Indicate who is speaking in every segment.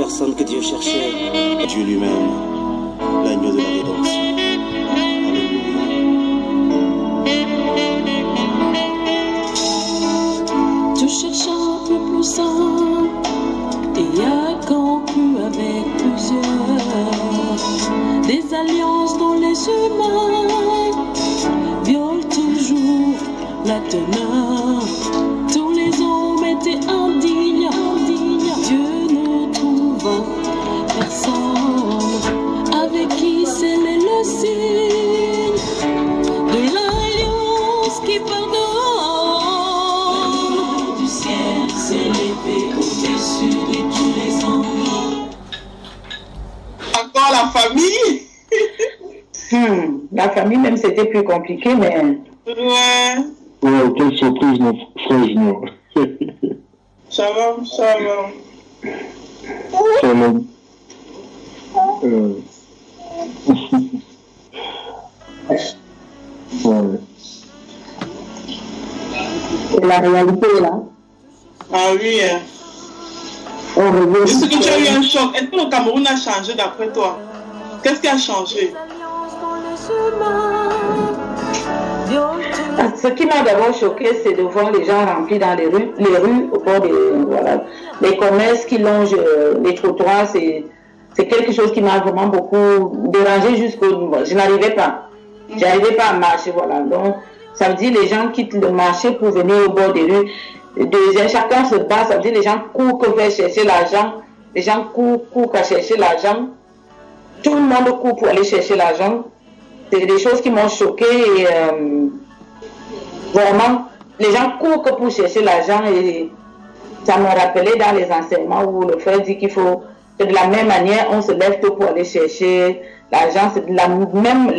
Speaker 1: personne que Dieu cherchait. Dieu lui-même, l'agneau de la rédemption. Alléluia.
Speaker 2: Tu cherches un peu plus simple et accompli avec plusieurs. Des alliances dont les humains violent toujours la teneur. Tous les hommes étaient indignes. Dieu ne trouva personne avec qui sceller le signe de l'alliance qui pardonne. Du ciel s'est levé au-dessus de tous les anges.
Speaker 3: Encore la famille.
Speaker 4: La famille même c'était plus compliqué, mais...
Speaker 3: Ouais.
Speaker 5: Ouais, quelle surprise, mon frère Junior.
Speaker 3: Shalom, shalom.
Speaker 5: Shalom. Ouais.
Speaker 4: C'est la réalité là.
Speaker 3: Ah oui. Hein. Est-ce que tu as eu un choc? Est-ce que le Cameroun a changé d'après toi? Qu'est-ce qui a changé?
Speaker 4: Ce qui m'a d'abord choqué, c'est de voir les gens remplis dans les rues au bord des les commerces qui longent les trottoirs. C'est quelque chose qui m'a vraiment beaucoup dérangé jusqu'au niveau. Je n'arrivais pas. J'arrivais pas à marcher, voilà. Donc, ça veut dire les gens quittent le marché pour venir au bord des rues. Deuxième, chacun se bat, ça veut dire les gens courent vers chercher l'argent. Les gens courent à chercher l'argent. Tout le monde court pour aller chercher l'argent. C'est des choses qui m'ont choqué et vraiment, les gens courent que pour chercher l'argent et ça me rappelait dans les enseignements où le frère dit qu'il faut que de la même manière, on se lève tôt pour aller chercher l'argent. C'est de la même,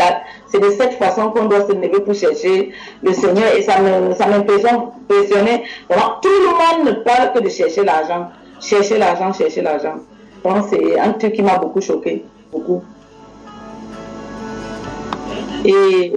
Speaker 4: c'est de cette façon qu'on doit se lever pour chercher le Seigneur et ça m'impressionnait. Vraiment, tout le monde ne parle que de chercher l'argent. Chercher l'argent, chercher l'argent. Donc c'est un truc qui m'a beaucoup choqué, beaucoup. Et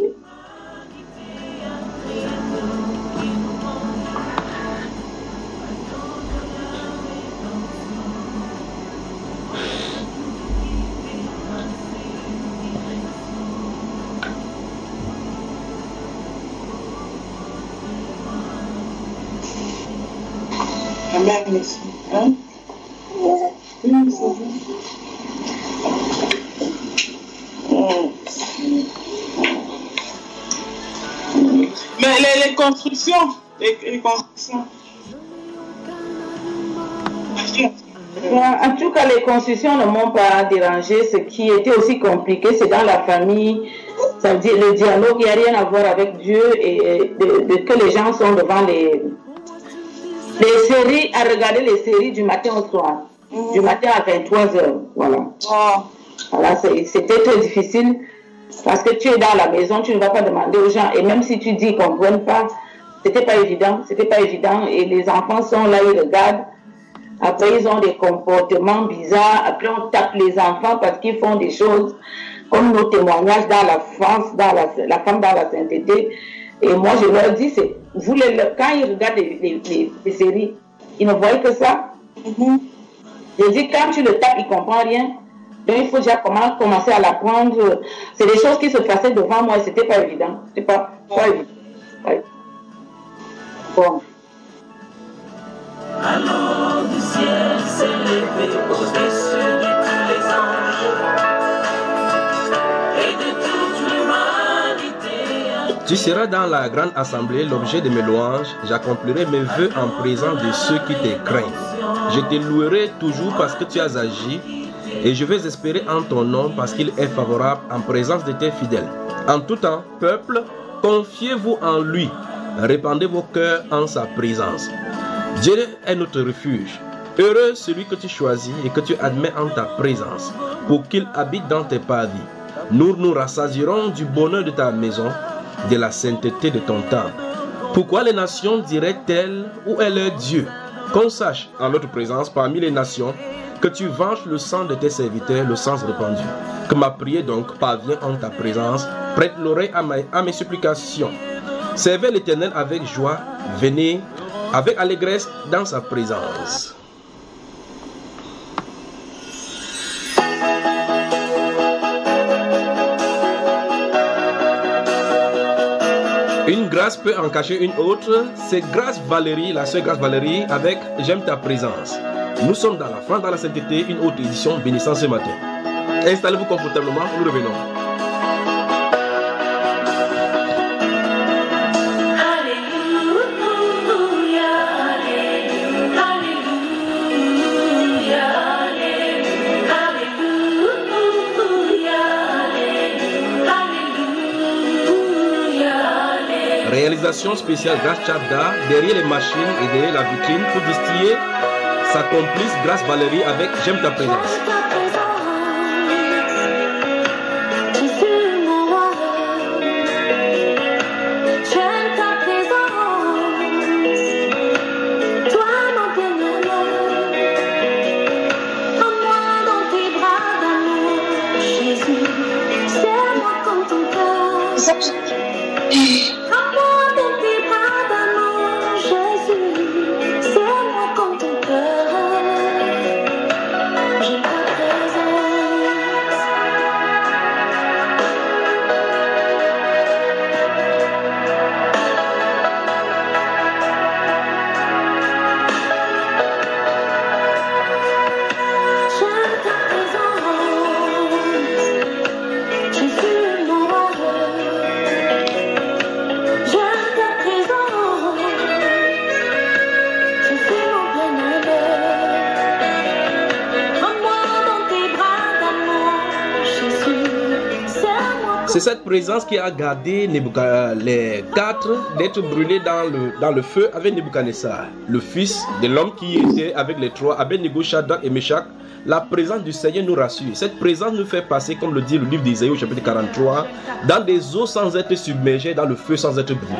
Speaker 3: Amen, merci. Hein? Mais les constructions, les constructions.
Speaker 4: En tout cas, les constructions ne m'ont pas dérangé. Ce qui était aussi compliqué, c'est dans la famille. Ça veut dire le dialogue, il n'y a rien à voir avec Dieu et que les gens sont devant les séries, à regarder les séries du matin au soir. Du matin à 23h. Voilà. Voilà, c'était très difficile parce que tu es dans la maison, tu ne vas pas demander aux gens. Et même si tu dis qu'ils ne comprennent pas, c'était pas évident. C'était pas évident. Et les enfants sont là, ils regardent. Après, ils ont des comportements bizarres. Après, on tape les enfants parce qu'ils font des choses comme nos témoignages dans la France, dans la femme dans la sainteté. Et moi, je leur dis, quand ils regardent les séries, ils ne voient que ça. Je dis, quand tu le tapes, il ne comprend rien. Donc, il faut déjà commencer à l'apprendre. C'est des choses qui se passaient devant moi et ce n'était pas évident. C'était pas évident. Ouais. Bon.
Speaker 2: Alors du ciel s'est levé au-dessus de tous les anges et de toute l'humanité.
Speaker 6: Tu seras dans la grande assemblée l'objet de mes louanges. J'accomplirai mes vœux en présence de ceux qui te craignent. Je te louerai toujours parce que tu as agi et je vais espérer en ton nom parce qu'il est favorable en présence de tes fidèles. En tout temps, peuple, confiez-vous en lui. Répandez vos cœurs en sa présence. Dieu est notre refuge. Heureux celui que tu choisis et que tu admets en ta présence pour qu'il habite dans tes parvis. Nous nous rassasierons du bonheur de ta maison, de la sainteté de ton temple. Pourquoi les nations diraient-elles où est leur Dieu? Qu'on sache en notre présence parmi les nations que tu venges le sang de tes serviteurs, le sang répandu. Que ma prière donc parvienne en ta présence. Prête l'oreille à mes supplications. Servez l'Éternel avec joie. Venez avec allégresse dans sa présence. Une grâce peut en cacher une autre. C'est Grâce Valérie, la sœur Grâce Valérie, avec J'aime ta présence. Nous sommes dans la France, dans la sainteté, une autre édition bénissant ce matin. Installez-vous confortablement, nous revenons. Réalisation spéciale Grâce Chabda, derrière les machines et derrière la vitrine pour distiller sa complice Grâce Valérie avec J'aime ta présence. C'est cette présence qui a gardé les quatre d'être brûlés dans le feu avec Nebuchadnezzar, le fils de l'homme qui était avec les trois, Abednego, Shadrach et Meshach. La présence du Seigneur nous rassure. Cette présence nous fait passer, comme le dit le livre d'Isaïe au chapitre 43, dans des eaux sans être submergés, dans le feu sans être brûlés.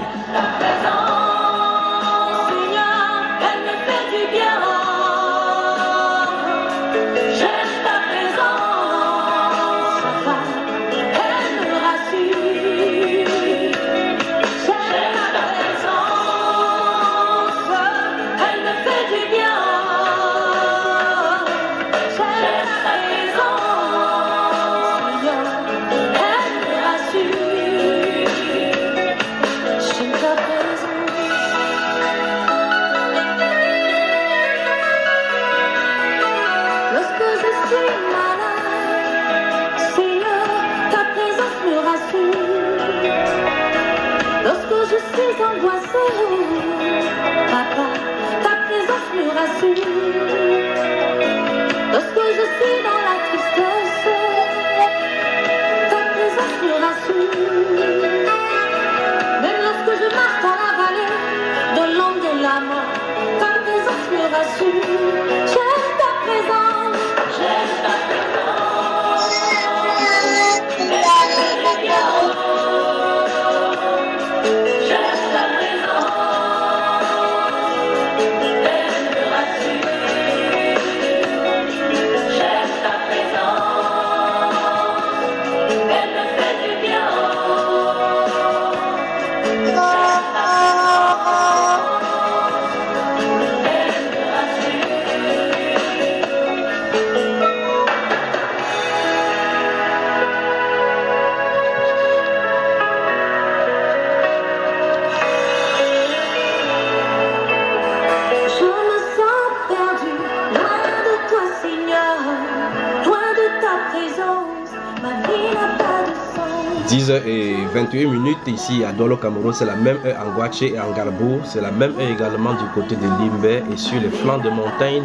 Speaker 6: Et 21 minutes ici à Douala, Cameroun, c'est la même heure en Guaché et en Garbo, c'est la même heure également du côté de Limbe et sur les flancs de montagne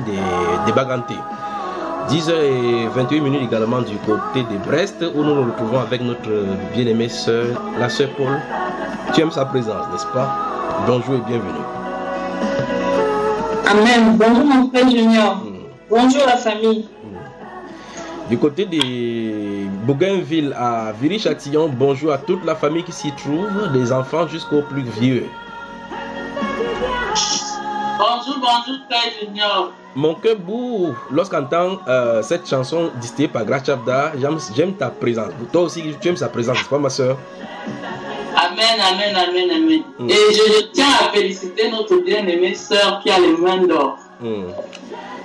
Speaker 6: des Baganté. 10h28 minutes également du côté de Brest où nous nous retrouvons avec notre bien-aimée sœur, la sœur Paul. Tu aimes sa présence, n'est-ce pas? Bonjour et bienvenue.
Speaker 3: Amen. Bonjour mon frère Junior. Bonjour la famille.
Speaker 6: Du côté de Bougainville à Viry-Châtillon, bonjour à toute la famille qui s'y trouve, des enfants jusqu'aux plus vieux.
Speaker 3: Bonjour, frère Junior.
Speaker 6: Mon cœur boue lorsqu'entend cette chanson distillée par Grâce Chabda. J'aime ta présence. Toi aussi, tu aimes sa présence, n'est-ce pas, ma soeur?
Speaker 3: Amen. Et je tiens à féliciter notre bien-aimée soeur qui a les mains d'or.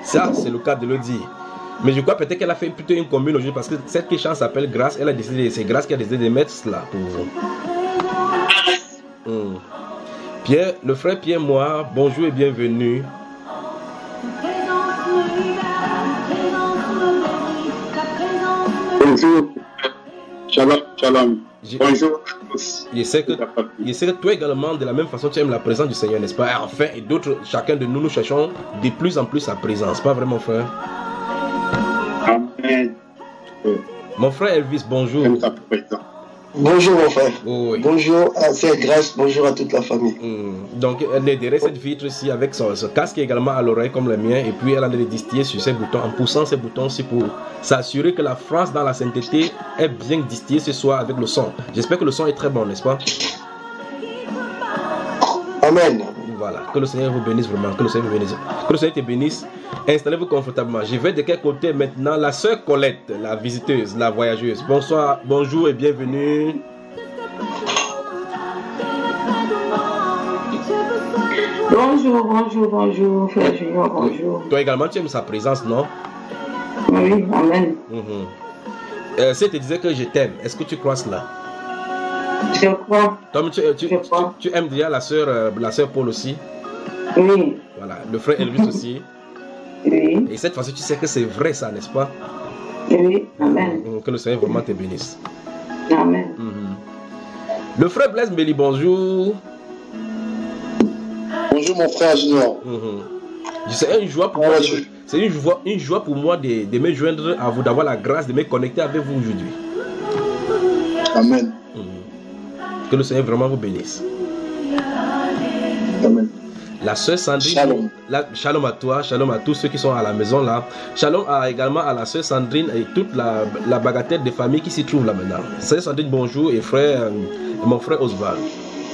Speaker 6: Ça, c'est le cas de le dire. Mais je crois peut-être qu'elle a fait plutôt une commune aujourd'hui parce que cette chanson s'appelle Grâce. Elle a décidé, c'est Grâce qui a décidé de mettre cela pour vous. Pierre, le frère Pierre Moir, bonjour et bienvenue.
Speaker 7: Bonjour. Shalom, shalom. Bonjour à tous.
Speaker 6: Je sais que toi également, de la même façon, tu aimes la présence du Seigneur, n'est-ce pas? Enfin, et d'autres, chacun de nous, nous cherchons de plus en plus sa présence. Pas vraiment, frère?
Speaker 7: Amen.
Speaker 6: Mon frère Elvis, bonjour.
Speaker 8: Bonjour mon frère.
Speaker 6: Oh, oui.
Speaker 8: Bonjour à Frère Grâce, bonjour à toute la famille.
Speaker 6: Donc elle est derrière cette vitre ici avec son casque également à l'oreille comme le mien, et puis elle a les distiller sur ses boutons en poussant ses boutons aussi pour s'assurer que la France dans la sainteté est bien distillée ce soir avec le son. J'espère que le son est très bon, n'est-ce pas?
Speaker 8: Amen.
Speaker 6: Voilà, que le Seigneur vous bénisse vraiment, que le Seigneur vous bénisse. Que le Seigneur te bénisse. Installez-vous confortablement. Je vais de quel côté maintenant? La sœur Colette, la visiteuse, la voyageuse. Bonsoir, bonjour et bienvenue.
Speaker 4: Bonjour, bonjour, bonjour, frère Junior, bonjour.
Speaker 6: Toi également, tu aimes sa présence, non?
Speaker 4: Oui, amen.
Speaker 6: Si te disait que je t'aime, est-ce que tu crois cela?
Speaker 4: Je crois.
Speaker 6: Tom, tu aimes déjà la sœur Paul aussi?
Speaker 4: Oui.
Speaker 6: Voilà, le frère Elvis aussi.
Speaker 4: Oui.
Speaker 6: Et cette fois-ci, tu sais que c'est vrai ça, n'est-ce pas?
Speaker 4: Oui, amen.
Speaker 6: Que le Seigneur vraiment te bénisse.
Speaker 4: Amen.
Speaker 6: Le frère Blaise Mbeli, bonjour.
Speaker 8: Bonjour mon frère Junior.
Speaker 6: C'est une joie pour moi. C'est une joie pour moi de me joindre à vous, d'avoir la grâce de me connecter avec vous aujourd'hui.
Speaker 8: Amen.
Speaker 6: Que le Seigneur vraiment vous bénisse.
Speaker 8: Amen.
Speaker 6: La sœur Sandrine,
Speaker 8: Shalom.
Speaker 6: Shalom à toi, shalom à tous ceux qui sont à la maison là. Shalom également à la sœur Sandrine et toute la bagatelle de famille qui s'y trouve là maintenant. Sœur Sandrine, bonjour, et frère, mon frère Oswald.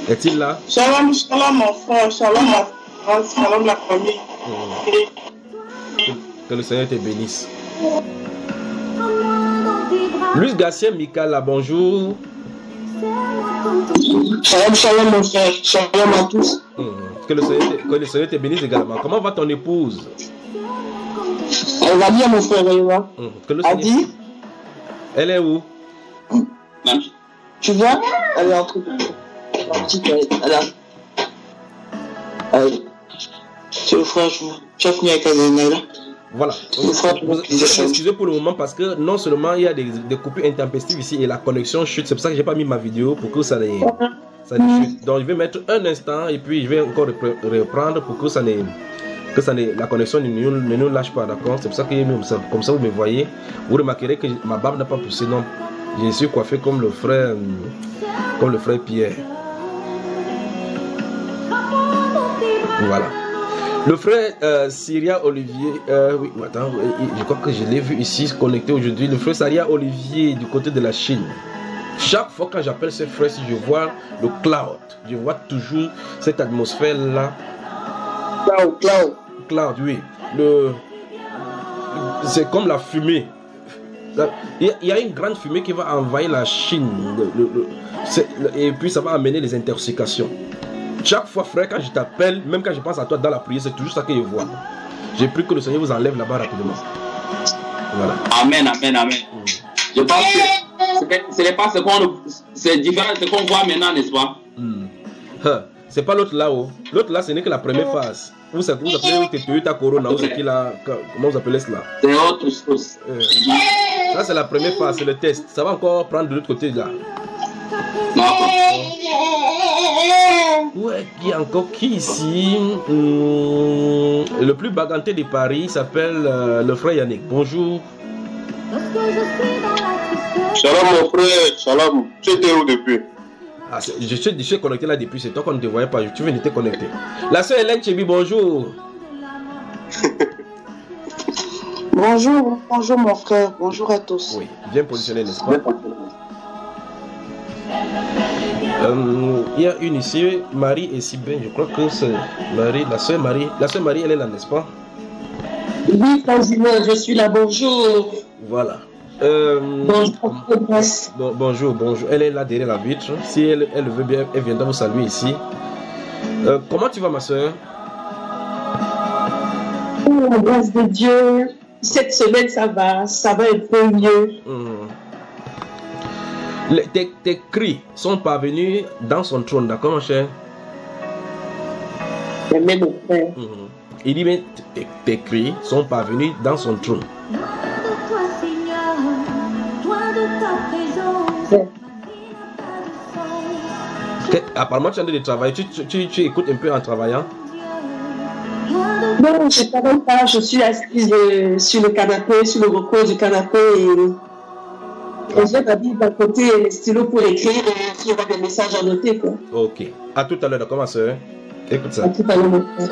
Speaker 6: Est-il là?
Speaker 3: Shalom, shalom mon frère, shalom ma France, shalom la famille.
Speaker 6: Que le Seigneur te bénisse. Luis Garcia Mikala, bonjour.
Speaker 8: Shalom, shalom mon frère, shalom à tous.
Speaker 6: Que le Seigneur te bénisse également. Comment va ton épouse?
Speaker 8: Elle va bien mon frère, elle va.
Speaker 6: Que le Seigneur...
Speaker 8: Adi?
Speaker 6: Elle est où?
Speaker 8: Tu vois? Elle est en train de... Elle a... C'est le frère, tu as fini avec elle là.
Speaker 6: Voilà. Excusez pour le moment parce que non seulement il y a des coupures intempestives ici et la connexion chute. C'est pour ça que j'ai pas mis ma vidéo pour que ça ne chute. Donc je vais mettre un instant et puis je vais encore reprendre pour que la connexion ne nous lâche pas, d'accord? C'est pour ça que j'ai mis ça. Comme ça vous me voyez. Vous remarquerez que ma barbe n'a pas poussé, non. Je suis coiffé comme le frère Pierre. Voilà. Le frère Syria Olivier, oui, attends, je crois que je l'ai vu ici connecté aujourd'hui. Le frère Syria Olivier du côté de la Chine. Chaque fois quand j'appelle ce frère, si je vois le cloud, je vois toujours cette atmosphère-là. Cloud, oui. C'est comme la fumée. Il y a une grande fumée qui va envahir la Chine. Et puis ça va amener les intoxications. Chaque fois, frère, quand je t'appelle, même quand je pense à toi dans la prière, c'est toujours ça que je vois. J'ai pris que le Seigneur vous enlève là-bas rapidement. Voilà.
Speaker 9: Amen, amen, amen. Je pense que ce n'est pas ce qu'on... C'est différent de ce qu'on voit maintenant, n'est-ce pas?
Speaker 6: C'est pas l'autre là-haut. L'autre là, ce n'est que la première phase. Vous appelez Toyota Corona, comment vous appelez cela?
Speaker 9: C'est autre chose.
Speaker 6: Ça, c'est la première phase, c'est le test. Ça va encore prendre de l'autre côté là. Ouais, il y a encore qui ici? Le plus baganté de Paris s'appelle le frère Yannick. Bonjour.
Speaker 7: Shalom mon frère, shalom. Tu étais où depuis?
Speaker 6: Je suis connecté là depuis, c'est toi qu'on ne te voyait pas, tu viens de te connecter. La soeur Hélène Chebi, bonjour.
Speaker 10: Bonjour mon frère, bonjour à tous.
Speaker 6: Oui, bien positionné, n'est-ce pas? Il y a une ici, Marie et Sibin, je crois que c'est Marie, la soeur Marie. La soeur Marie, elle est là, n'est-ce pas?
Speaker 10: Oui, je suis là, bonjour.
Speaker 6: Voilà.
Speaker 10: Bonjour.
Speaker 6: Bonjour. Elle est là derrière la vitre. Si elle veut bien, elle viendra vous saluer ici. Comment tu vas, ma soeur?
Speaker 10: Oh, la grâce de Dieu. Cette semaine, ça va un peu mieux.
Speaker 6: Tes cris sont parvenus dans son trône, d'accord, mon cher?
Speaker 8: Amen, mon frère.
Speaker 6: Il dit, mais tes cris sont parvenus dans son trône. Apparemment, tu es en train de travailler. Tu écoutes un peu en travaillant?
Speaker 8: Non, je ne travaille pas. Je suis assise sur le canapé, sur le recours du canapé. Et j'ai ma Bible à côté et les stylos pour écrire et sur des messages à noter, quoi.
Speaker 6: Ok. À tout à l'heure, d'accord, ma soeur? Écoute ça.
Speaker 8: À tout à l'heure, mon frère.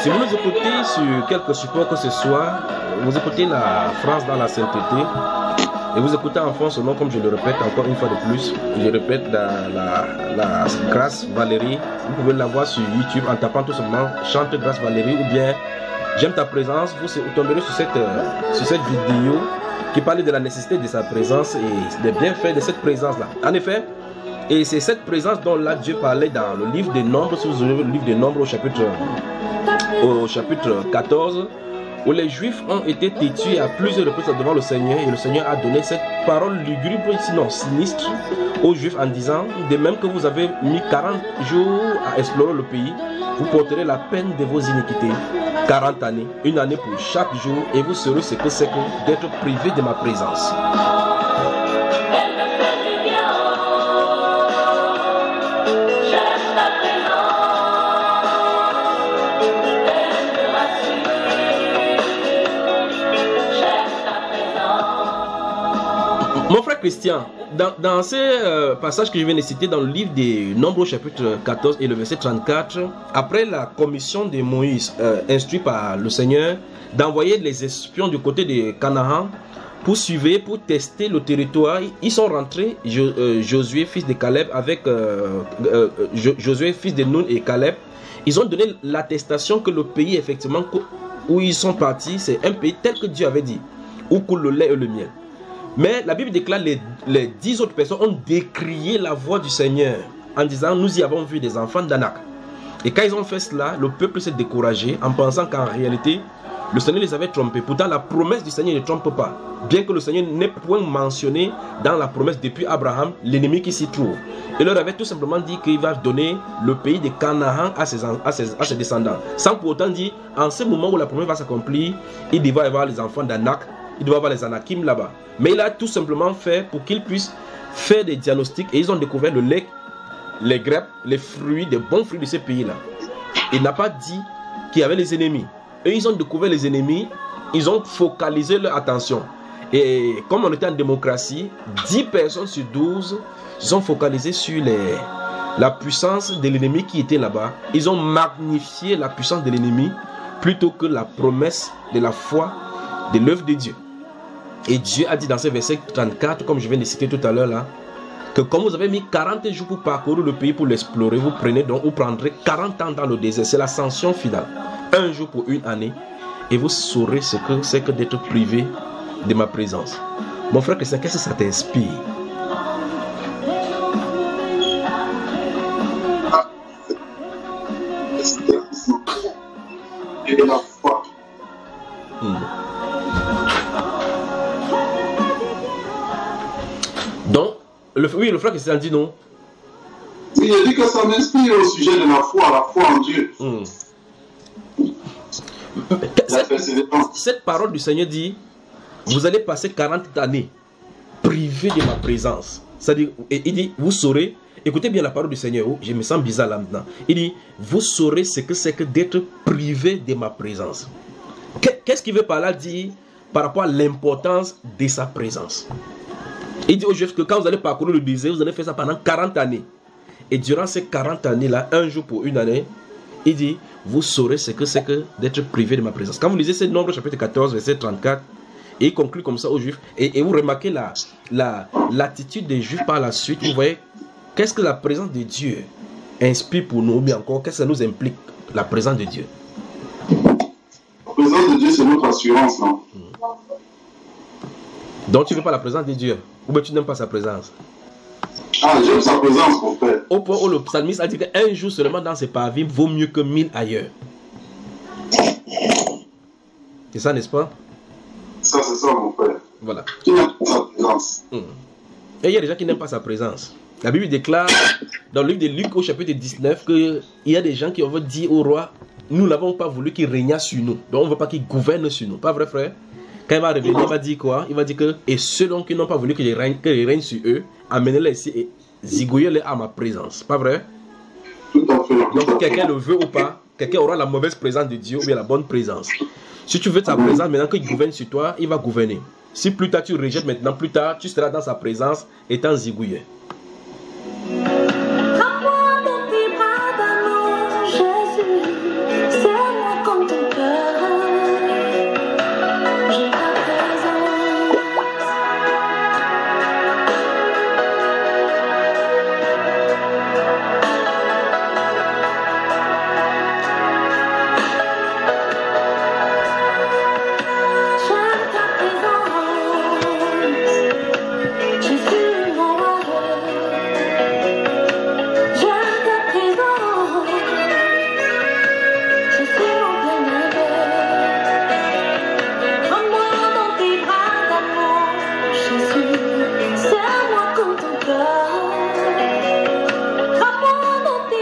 Speaker 6: Si vous nous écoutez sur quelque support que ce soit, vous écoutez la France dans la sainteté et vous écoutez en fond ce nom, comme je le répète encore une fois de plus. Je répète la Grâce Valérie. Vous pouvez la voir sur YouTube en tapant tout simplement Chante Grâce Valérie ou bien J'aime ta présence. Vous tomberez sur cette vidéo qui parlait de la nécessité de sa présence et des bienfaits de cette présence-là. En effet, et c'est cette présence dont là Dieu parlait dans le livre des Nombres, si vous ouvrez le livre des Nombres au chapitre 14, où les Juifs ont été têtus à plusieurs reprises devant le Seigneur, et le Seigneur a donné cette parole lugubre, sinon sinistre, aux Juifs en disant: de même que vous avez mis 40 jours à explorer le pays, vous porterez la peine de vos iniquités. 40 années, une année pour chaque jour, et vous saurez ce que c'est que d'être privé de ma présence. Mon frère Christian, dans ces passages que je viens de citer dans le livre des Nombres chapitre 14 et le verset 34, après la commission de Moïse instruite par le Seigneur d'envoyer les espions du côté de Canaan pour suivre, pour tester le territoire, ils sont rentrés, Josué fils de Caleb avec Josué fils de Nun et Caleb. Ils ont donné l'attestation que le pays effectivement où ils sont partis, c'est un pays tel que Dieu avait dit, où coule le lait et le miel. Mais la Bible déclare les 10 autres personnes ont décrié la voix du Seigneur en disant: nous y avons vu des enfants d'Anak. Et quand ils ont fait cela, le peuple s'est découragé en pensant qu'en réalité le Seigneur les avait trompés. Pourtant la promesse du Seigneur ne trompe pas. Bien que le Seigneur n'ait point mentionné dans la promesse depuis Abraham l'ennemi qui s'y trouve. Il leur avait tout simplement dit qu'il va donner le pays de Canaan à ses descendants. Sans pour autant dire: en ce moment où la promesse va s'accomplir, il devra y avoir les enfants d'Anak. Il doit avoir les Anakim là-bas. Mais il a tout simplement fait pour qu'ils puissent faire des diagnostics. Et ils ont découvert le lait, les grapes, les fruits, des bons fruits de ces pays-là. Il n'a pas dit qu'il y avait les ennemis. Eux, ils ont découvert les ennemis. Ils ont focalisé leur attention. Et comme on était en démocratie, 10 personnes sur 12 sont focalisées sur la puissance de l'ennemi qui était là-bas. Ils ont magnifié la puissance de l'ennemi plutôt que la promesse de la foi de l'œuvre de Dieu. Et Dieu a dit dans ce verset 34, comme je viens de citer tout à l'heure là, que comme vous avez mis 40 jours pour parcourir le pays, pour l'explorer, vous prendrez 40 ans dans le désert. C'est l'ascension finale. Un jour pour une année, et vous saurez ce que c'est que d'être privé de ma présence. Mon frère Christian, qu'est-ce que ça t'inspire?
Speaker 7: et de la foi.
Speaker 6: Donc, oui, le frère Christian dit non.
Speaker 7: Oui, il dit que ça m'inspire au sujet de la foi en Dieu.
Speaker 6: Cette parole du Seigneur dit, vous allez passer 40 années privés de ma présence. C'est-à-dire, il dit, vous saurez, écoutez bien la parole du Seigneur, oh, je me sens bizarre là maintenant. Il dit, vous saurez ce que c'est que d'être privé de ma présence. Qu'est-ce qu'il veut par là dire par rapport à l'importance de sa présence? Il dit aux Juifs que quand vous allez parcourir le désert, vous allez faire ça pendant 40 années. Et durant ces 40 années-là, un jour pour une année, il dit, vous saurez ce que c'est que d'être privé de ma présence. Quand vous lisez ce Nombre chapitre 14, verset 34, et il conclut comme ça aux Juifs, et vous remarquez l'attitude des Juifs par la suite, vous voyez, qu'est-ce que la présence de Dieu inspire pour nous, ou bien encore, qu'est-ce que ça nous implique, la présence de Dieu?
Speaker 7: La présence de Dieu, c'est notre assurance, non?
Speaker 6: Donc tu ne veux pas la présence de Dieu, ou bien tu n'aimes pas sa présence?
Speaker 7: Ah, j'aime sa présence, mon frère.
Speaker 6: Au point où le psalmiste a dit qu'un jour seulement dans ses parvis vaut mieux que 1000 ailleurs. C'est ça, n'est-ce pas?
Speaker 7: Ça, c'est ça, mon frère.
Speaker 6: Voilà.
Speaker 7: Qui n'aime pas sa présence.
Speaker 6: Et il y a des gens qui n'aiment pas sa présence. La Bible déclare dans le livre de Luc au chapitre 19 qu'il y a des gens qui ont dit au roi, nous n'avons pas voulu qu'il régnât sur nous. Donc on ne veut pas qu'il gouverne sur nous. Pas vrai, frère? Quand il va revenir, il va dire quoi? Il va dire que, et ceux donc qui n'ont pas voulu que je règne sur eux, amenez-les ici et zigouillez-les à ma présence. Pas vrai?
Speaker 7: Tout à fait.
Speaker 6: Donc quelqu'un le veut ou pas, quelqu'un aura la mauvaise présence de Dieu ou bien la bonne présence. Si tu veux sa présence, maintenant qu'il gouverne sur toi, il va gouverner. Si plus tard tu rejettes maintenant, plus tard tu seras dans sa présence étant zigouillé.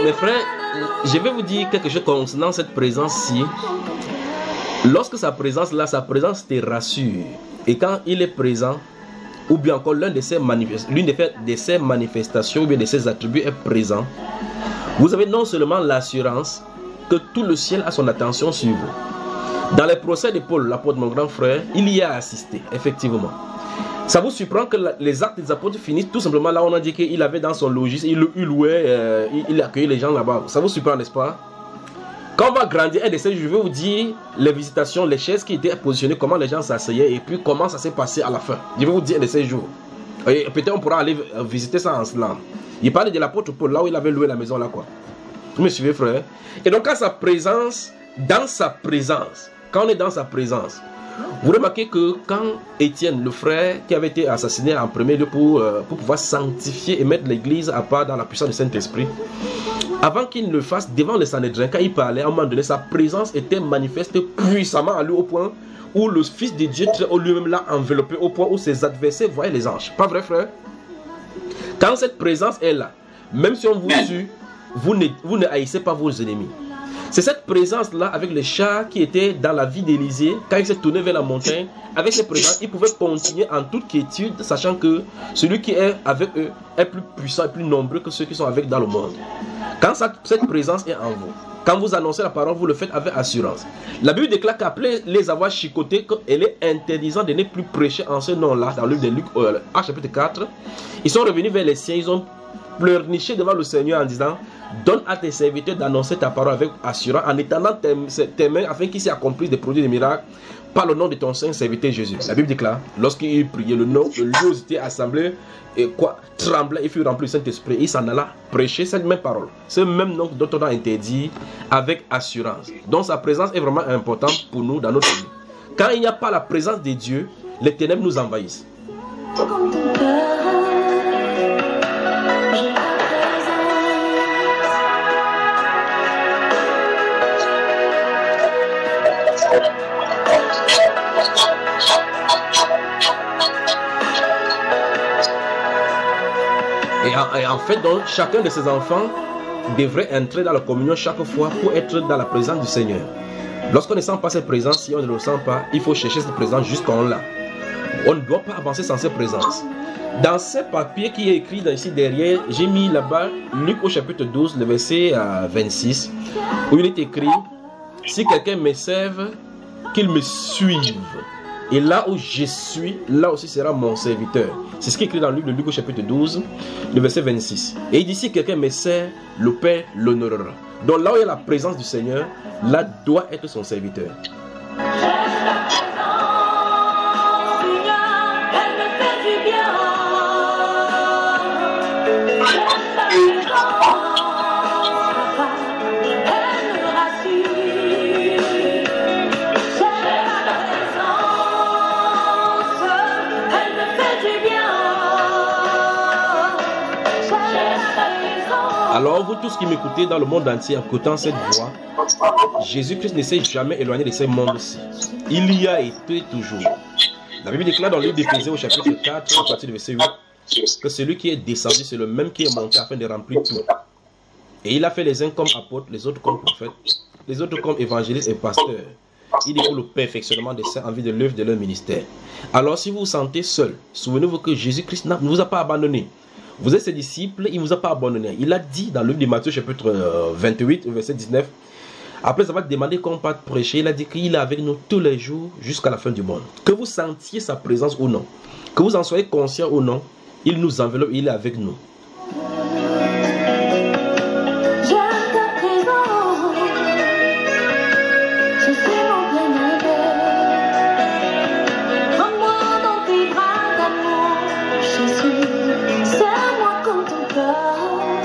Speaker 6: Mes frères, je vais vous dire quelque chose concernant cette présence-ci. Lorsque sa présence te rassure. Et quand il est présent, ou bien encore l'une de ses manifestations, ou bien de ses attributs est présent, vous avez non seulement l'assurance que tout le ciel a son attention sur vous. Dans les procès de Paul, l'apôtre, mon grand frère, il y a assisté, effectivement. Ça vous surprend que les actes des apôtres finissent tout simplement là où on a dit qu'il avait dans son logis, il louait, il accueillait les gens là-bas. Ça vous surprend, n'est-ce pas? Quand on va grandir, un de ces, je vais vous dire les visitations, les chaises qui étaient positionnées, comment les gens s'asseyaient et puis comment ça s'est passé à la fin. Je vais vous dire un de ces jours. Peut-être on pourra aller visiter ça en slam. Il parlait de l'apôtre Paul, là où il avait loué la maison là quoi. Vous me suivez, frère? Et donc, quand sa présence, quand on est dans sa présence, vous remarquez que quand Étienne, le frère qui avait été assassiné en premier lieu pour pouvoir sanctifier et mettre l'église à part dans la puissance du Saint-Esprit, avant qu'il ne le fasse devant les Sanhédrins, quand il parlait, à un moment donné, sa présence était manifeste puissamment à lui au point où le Fils de Dieu lui-même l'a enveloppé, au point où ses adversaires voyaient les anges. Pas vrai, frère? Quand cette présence est là, même si on vous tue, vous ne haïssez pas vos ennemis. C'est cette présence-là avec les chats qui étaient dans la vie d'Élysée, quand il s'est tourné vers la montagne, avec cette présence, il pouvait continuer en toute quiétude, sachant que celui qui est avec eux est plus puissant et plus nombreux que ceux qui sont avec dans le monde. Quand cette présence est en vous, quand vous annoncez la parole, vous le faites avec assurance. La Bible déclare qu'après les avoir chicotés, qu'elle est interdisant de ne plus prêcher en ce nom-là, dans le livre de Luc, chapitre 4, ils sont revenus vers les siens, ils ont pleurniché devant le Seigneur en disant: donne à tes serviteurs d'annoncer ta parole avec assurance en étendant tes mains afin qu'il s'y accomplisse des produits de miracles par le nom de ton saint serviteur Jésus. La Bible déclare, lorsqu'il priait, le lieu était assemblé et tremblait, il fut rempli du Saint-Esprit. Il s'en alla prêcher cette même parole, ce même nom dont on a interdit avec assurance. Donc sa présence est vraiment importante pour nous dans notre vie. Quand il n'y a pas la présence de Dieu, les ténèbres nous envahissent. Et en fait, donc, chacun de ces enfants devrait entrer dans la communion chaque fois pour être dans la présence du Seigneur. Lorsqu'on ne sent pas cette présence, si on ne le sent pas, il faut chercher cette présence jusqu'en là. On ne doit pas avancer sans cette présence. Dans ce papier qui est écrit ici derrière, j'ai mis là-bas Luc au chapitre 12, le verset 26, où il est écrit: si quelqu'un me serve, qu'il me suive. Et là où je suis, là aussi sera mon serviteur. C'est ce qui est écrit dans Luc au chapitre 12, le verset 26. Et il dit: si quelqu'un me sert, le Père l'honorera. Donc là où il y a la présence du Seigneur, là doit être son serviteur. Alors vous tous qui m'écoutez dans le monde entier en écoutant cette voix, Jésus-Christ ne s'est jamais éloigné de ce monde-ci. Il y a été toujours. La Bible déclare dans le livre d'Éphésiens au chapitre 4, à partir du verset 8, que celui qui est descendu, c'est le même qui est monté afin de remplir tout. Et il a fait les uns comme apôtres, les autres comme prophètes, les autres comme évangélistes et pasteurs. Il est pour le perfectionnement des saints en vue de l'œuvre de leur ministère. Alors si vous vous sentez seul, souvenez-vous que Jésus-Christ ne vous a pas abandonné. Vous êtes ses disciples, il ne vous a pas abandonné. Il a dit dans le livre de Matthieu chapitre 28, verset 19, après avoir demandé qu'on parte prêcher, il a dit qu'il est avec nous tous les jours jusqu'à la fin du monde. Que vous sentiez sa présence ou non, que vous en soyez conscient ou non, il nous enveloppe, il est avec nous.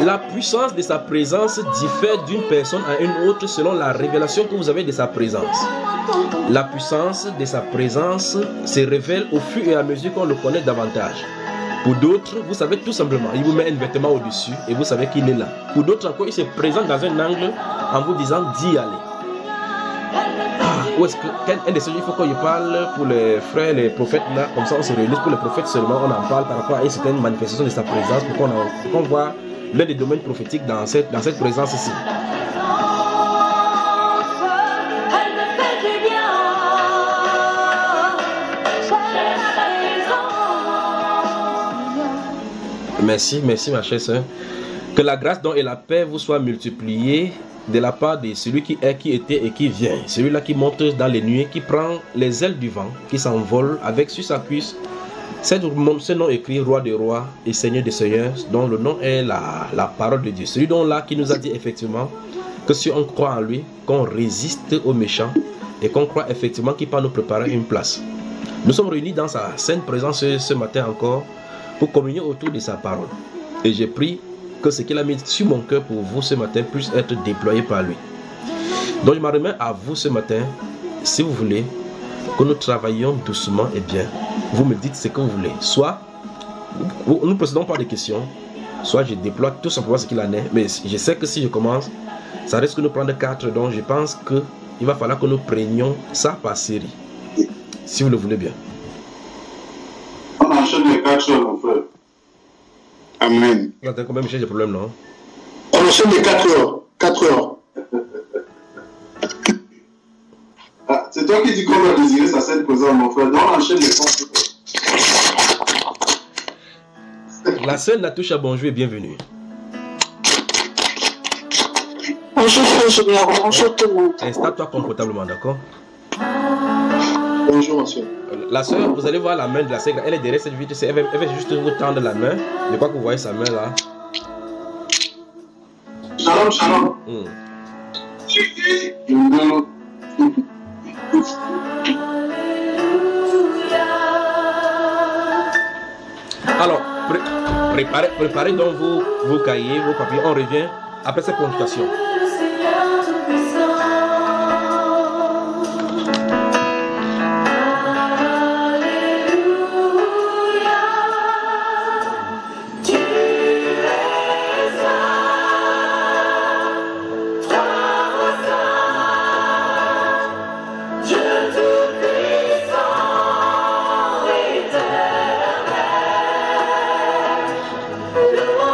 Speaker 6: La puissance de sa présence diffère d'une personne à une autre selon la révélation que vous avez de sa présence. La puissance de sa présence se révèle au fur et à mesure qu'on le connaît davantage. Pour d'autres, vous savez tout simplement, il vous met un vêtement au-dessus et vous savez qu'il est là. Pour d'autres encore, il se présente dans un angle en vous disant d'y aller. Ou est-ce qu'un des sujets, il faut qu'on y parle pour les frères, les prophètes là, comme ça on se réunit pour les prophètes seulement, on en parle par rapport à une certaine manifestation de sa présence pour qu'on voit l'un des domaines prophétiques dans cette présence ici. Merci ma chère soeur. Que la grâce dont et la paix vous soient multipliées de la part de celui qui est, qui était et qui vient. Celui-là qui monte dans les nuées, qui prend les ailes du vent, qui s'envole avec sur sa cuisse ce nom écrit roi des rois et seigneur des seigneurs, dont le nom est la parole de Dieu. Celui dont là qui nous a dit effectivement que si on croit en lui, qu'on résiste aux méchants et qu'on croit effectivement qu'il peut nous préparer une place. Nous sommes réunis dans sa sainte présence ce matin encore pour communier autour de sa parole. Et j'ai pris que ce qu'il a mis sur mon cœur pour vous ce matin puisse être déployé par lui. Donc je me remets à vous ce matin, si vous voulez que nous travaillions doucement et bien. Vous me dites ce que vous voulez. Soit nous ne procédons pas des questions, soit je déploie tout simplement ce qu'il en est. Mais je sais que si je commence, ça risque de nous prendre 4. Donc je pense qu'il va falloir que nous prenions ça par série. Si vous le voulez bien.
Speaker 7: On enchaîne les 4 heures, mon frère. Amen.
Speaker 6: Vous avez quand même des problèmes, non?
Speaker 7: On enchaîne les 4 heures. 4 heures. Ah, c'est toi qui dis qu'on va désirer sa sainte présence, mon frère. Donc on enchaîne les 4 heures.
Speaker 6: La sœur Natoucha, bonjour et bienvenue.
Speaker 10: Bonjour frère Junior, bonjour tout le monde.
Speaker 6: Installe-toi confortablement, d'accord?
Speaker 7: Bonjour, monsieur.
Speaker 6: La sœur, vous allez voir la main de la sœur, elle est derrière cette vitre, elle va juste vous tendre la main. Je crois que vous voyez sa main là.
Speaker 7: Shalom, shalom.
Speaker 6: Alors, préparez donc vos cahiers, vos papiers. On revient après cette consultation.
Speaker 2: Lord.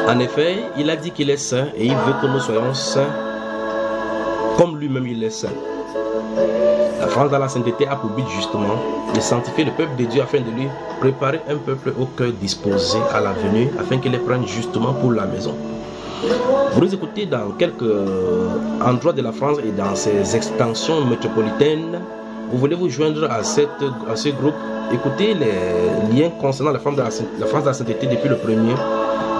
Speaker 6: En effet, il a dit qu'il est saint et il veut que nous soyons saints comme lui-même il est saint. La France dans la sainteté a pour but justement de sanctifier le peuple de Dieu afin de lui préparer un peuple au cœur disposé à la venue afin qu'il les prenne justement pour la maison. Vous nous écoutez dans quelques endroits de la France et dans ses extensions métropolitaines. Vous voulez vous joindre à ce groupe. Écoutez les liens concernant la France de la sainteté depuis le premier.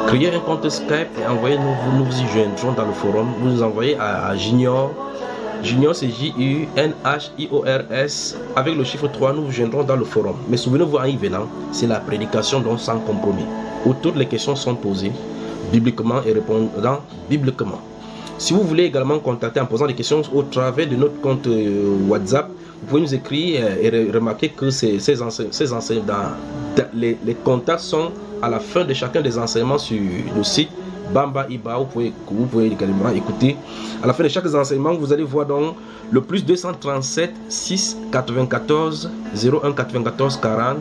Speaker 6: Créez un compte Skype et envoyez-nous, nous y joindrons dans le forum. Vous nous envoyez à Junior. Junior c'est J-U-N-H-I-O-R-S. Avec le chiffre 3, nous vous joindrons dans le forum. Mais souvenez-vous, en y venant, c'est la prédication donc sans compromis, où toutes les questions sont posées bibliquement et répondant bibliquement. Si vous voulez également contacter en posant des questions au travers de notre compte WhatsApp, vous pouvez nous écrire et remarquer que ces enseignements, les contacts sont à la fin de chacun des enseignements sur le site Bamba Iba. Vous pouvez également écouter. À la fin de chaque enseignement, vous allez voir donc le plus 237 6 94 01 94 40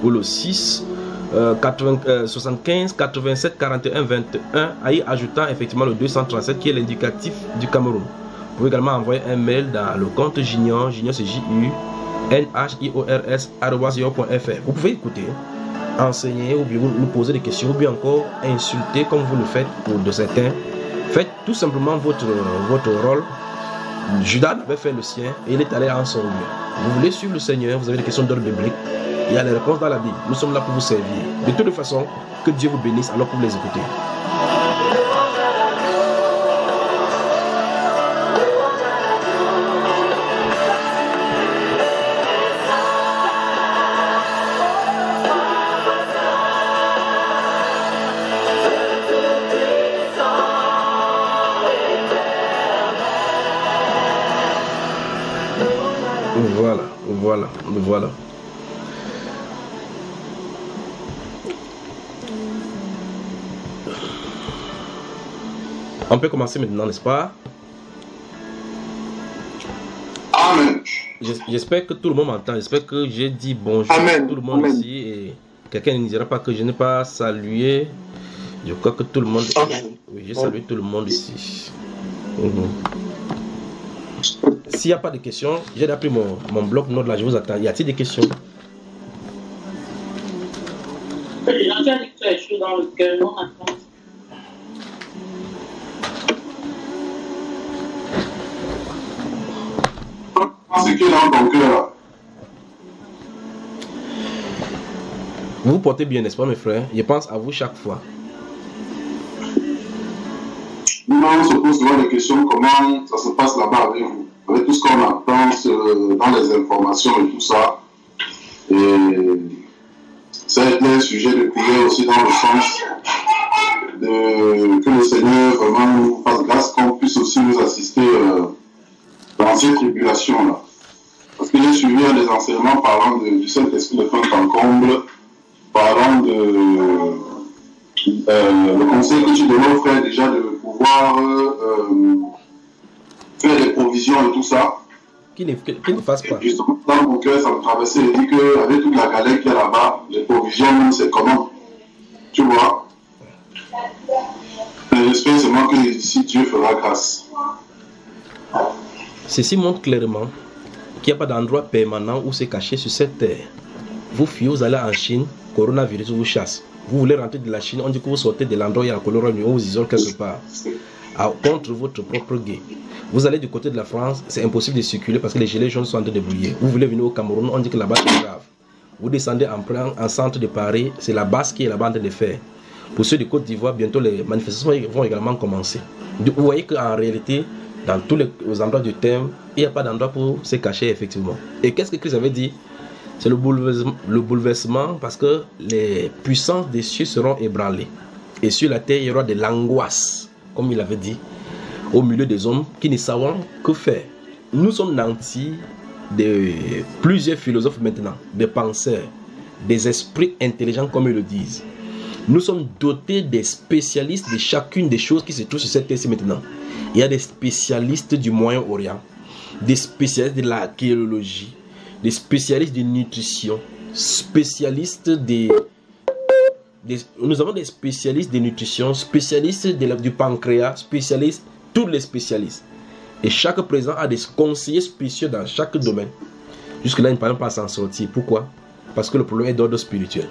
Speaker 6: ou le 6 75 87 41 21, y ajoutant effectivement le 237 qui est l'indicatif du Cameroun. Vous pouvez également envoyer un mail dans le compte Junior c'est JUNHIORS@yahoo.fr. Vous pouvez écouter, enseigner ou bien nous poser des questions ou bien encore insulter comme vous le faites pour de certains. Faites tout simplement votre rôle. Judas avait fait le sien et il est allé en son lieu. Vous voulez suivre le Seigneur, vous avez des questions d'ordre biblique. Il y a les réponses dans la Bible. Nous sommes là pour vous servir. De toute façon, que Dieu vous bénisse alors que vous les écoutez. Voilà. On peut commencer maintenant, n'est-ce pas?
Speaker 7: Amen.
Speaker 6: J'espère que tout le monde m'entend. J'espère que j'ai dit bonjour à tout le monde ici. Et quelqu'un ne dira pas que je n'ai pas salué. Je crois que tout le monde... Oui, j'ai salué tout le monde ici. S'il n'y a pas de questions, j'ai appris mon bloc-notes là, je vous attends. Y a-t-il des questions?
Speaker 3: Les gens qui ont dit que tu as échoué dans le cœur, non attends.
Speaker 7: Ce qui est dans ton cœur.
Speaker 6: Vous vous portez bien, n'est-ce pas mes frères? Je pense à vous chaque fois.
Speaker 7: Nous, on se pose souvent des questions, comment ça se passe là-bas avec vous, avec tout ce qu'on apprend dans les informations et tout ça. Et ça a été un sujet de prière aussi dans le sens que le Seigneur vraiment nous fasse grâce, qu'on puisse aussi nous assister dans cette tribulation-là. Parce que j'ai suivi un des enseignements parlant du Saint-Esprit de fin comble, parlant de le conseil que tu donnes aux frères déjà de pouvoir faire des provisions et tout ça.
Speaker 6: Qui ne fasse pas.
Speaker 7: Justement, dans mon cœur, ça me traversait et dit qu'avec toute la galère qu'il y a là-bas, les provisions, c'est comment? Tu vois? J'espère seulement que ici, Dieu fera grâce.
Speaker 6: Ceci montre clairement qu'il n'y a pas d'endroit permanent où se cacher sur cette terre. Vous fuyez, vous allez en Chine, coronavirus vous chasse. Vous voulez rentrer de la Chine, on dit que vous sortez de l'endroit où il y a la coronavirus, on vous isole quelque part. Contre votre propre guet. Vous allez du côté de la France, c'est impossible de circuler parce que les gilets jaunes sont en train de brouiller. Vous voulez venir au Cameroun, on dit que là-bas c'est grave. Vous descendez en centre de Paris, c'est la base qui est là-bas en train de faire. Pour ceux de Côte d'Ivoire, bientôt les manifestations vont également commencer. Vous voyez qu'en réalité, dans tous les endroits du terme, il n'y a pas d'endroit pour se cacher effectivement. Et qu'est-ce que Christ avait dit? C'est le bouleversement parce que les puissances des cieux seront ébranlées. Et sur la terre, il y aura de l'angoisse, comme il avait dit, au milieu des hommes qui ne savent que faire. Nous sommes nantis de plusieurs philosophes maintenant, des penseurs, des esprits intelligents comme ils le disent. Nous sommes dotés des spécialistes de chacune des choses qui se trouvent sur cette terre maintenant. Il y a des spécialistes du Moyen-Orient, des spécialistes de l'archéologie, des spécialistes de nutrition, spécialistes nous avons des spécialistes de nutrition, spécialistes du pancréas, spécialistes, tous les spécialistes. Et chaque président a des conseillers spéciaux dans chaque domaine. Jusque-là, ils ne parlent pas à s'en sortir. Pourquoi? Parce que le problème est d'ordre spirituel.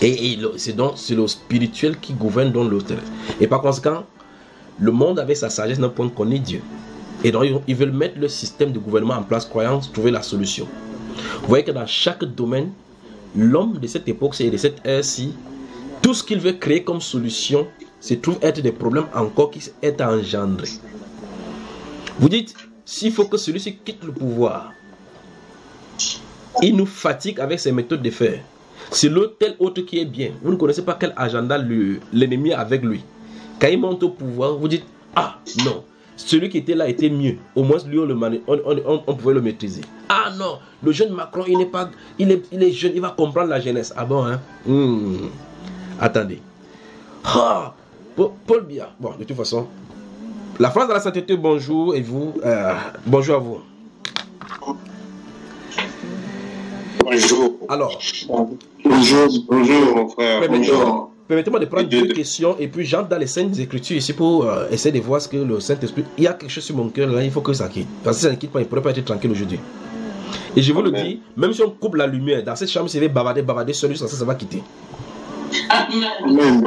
Speaker 6: Et c'est le spirituel qui gouverne dans le terrain. Et par conséquent, le monde avec sa sagesse n'a point connu Dieu. Et donc, ils veulent mettre le système de gouvernement en place, croyant trouver la solution. Vous voyez que dans chaque domaine, l'homme de cette époque et de cette ère-ci, tout ce qu'il veut créer comme solution, se trouve être des problèmes encore qui sont engendrés. Vous dites, s'il faut que celui-ci quitte le pouvoir, il nous fatigue avec ses méthodes de faire. C'est l'autre tel autre qui est bien. Vous ne connaissez pas quel agenda l'ennemi a avec lui. Quand il monte au pouvoir, vous dites, ah non, celui qui était là était mieux. Au moins, lui, on pouvait le maîtriser. Ah non, le jeune Macron, il est jeune, il va comprendre la jeunesse. Ah bon, hein? Attendez. Ah, Paul Biya. Bon, de toute façon, la France de la sainteté, bonjour, et vous, bonjour à vous.
Speaker 11: Bonjour.
Speaker 6: Alors,
Speaker 11: bonjour mon frère. Bonjour.
Speaker 6: Permettez-moi de prendre deux questions et puis j'entre dans les Saintes Écritures ici pour essayer de voir ce que le Saint-Esprit... Il y a quelque chose sur mon cœur là, il faut que ça quitte. Parce que si ça ne quitte pas, il ne pourrait pas être tranquille aujourd'hui. Et je vous le dis, même si on coupe la lumière, dans cette chambre, si vous bavarder seul, jusqu'à ça va quitter.
Speaker 7: Amen.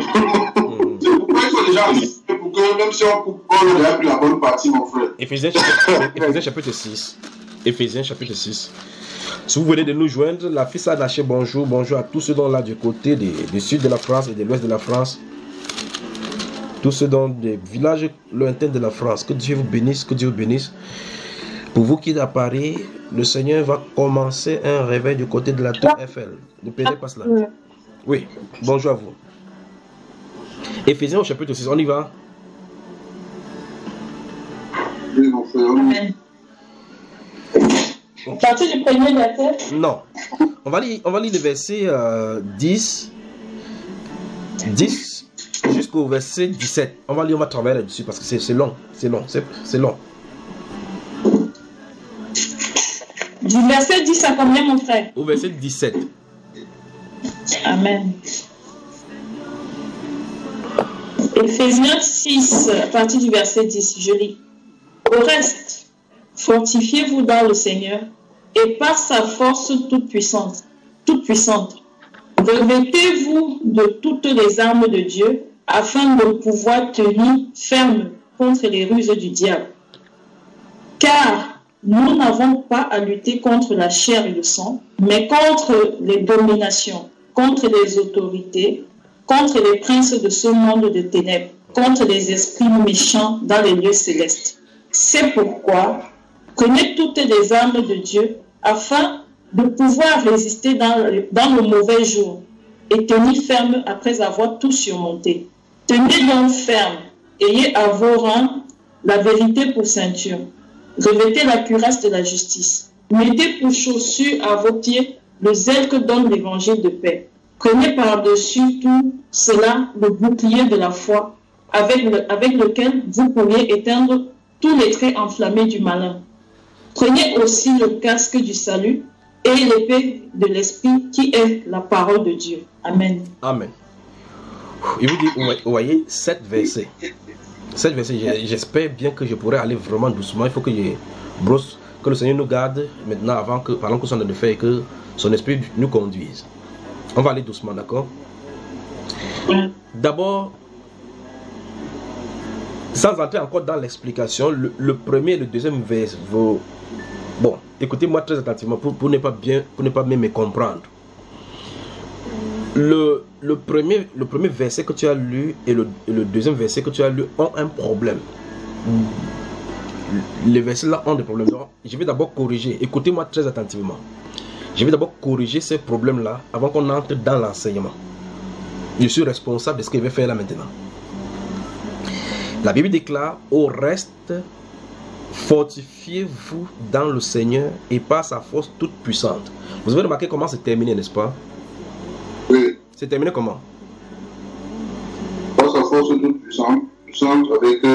Speaker 7: C'est pourquoi il faut déjà résister pour que même si on coupe, on n'a plus la bonne partie, mon frère.
Speaker 6: Éphésiens chapitre 6. Éphésiens chapitre 6. Si vous venez de nous joindre, la fille a lâché bonjour. Bonjour à tous ceux dont là du côté du sud de la France et de l'ouest de la France. Tous ceux dans des villages lointains de la France. Que Dieu vous bénisse, que Dieu vous bénisse. Pour vous qui êtes à Paris, le Seigneur va commencer un réveil du côté de la tour Eiffel. Ne perdez pas cela. Oui, bonjour à vous. Éphésiens au chapitre 6, on y va.
Speaker 7: Oui, mon frère.
Speaker 8: Amen. À partir du premier verset?
Speaker 6: Non. On va lire le verset 10 jusqu'au verset 17. On va travailler là-dessus parce que c'est long. C'est long.
Speaker 8: Du verset 10 à combien, mon frère?
Speaker 6: Au verset 17.
Speaker 8: Amen. Éphésiens 6, à partir du verset 10, je lis. Au reste, fortifiez-vous dans le Seigneur et par sa force toute puissante. Revêtez-vous de toutes les armes de Dieu afin de pouvoir tenir ferme contre les ruses du diable. Car nous n'avons pas à lutter contre la chair et le sang, mais contre les dominations, contre les autorités, contre les princes de ce monde de ténèbres, contre les esprits méchants dans les lieux célestes. C'est pourquoi prenez toutes les armes de Dieu afin de pouvoir résister dans le mauvais jour et tenir ferme après avoir tout surmonté. Tenez donc ferme, ayez à vos rangs la vérité pour ceinture. Revêtez la cuirasse de la justice. Mettez pour chaussures à vos pieds le zèle que donne l'évangile de paix. Prenez par-dessus tout cela le bouclier de la foi avec lequel vous pourriez éteindre tous les traits enflammés du malin. Prenez aussi le casque du salut et l'épée de l'esprit qui est la parole de Dieu. Amen.
Speaker 6: Amen. Il vous dit, vous voyez, 7 versets. 7 versets, j'espère bien que je pourrai aller vraiment doucement. Il faut que je brosse, que le Seigneur nous garde maintenant pendant que son de faire et que son esprit nous conduise. On va aller doucement, d'accord? D'abord, sans entrer encore dans l'explication, le premier et le deuxième verset, bon, écoutez-moi très attentivement pour ne pas bien me comprendre. Le premier verset que tu as lu et le deuxième verset que tu as lu ont un problème. Les versets-là ont des problèmes. Donc, je vais d'abord corriger. Écoutez-moi très attentivement. Je vais d'abord corriger ces problèmes-là avant qu'on entre dans l'enseignement. Je suis responsable de ce que je vais faire là maintenant. La Bible déclare, au reste, fortifiez-vous dans le Seigneur et par sa force toute puissante. Vous avez remarqué comment c'est terminé, n'est-ce pas?
Speaker 7: Oui.
Speaker 6: C'est terminé comment?
Speaker 7: Par sa force toute puissante avec D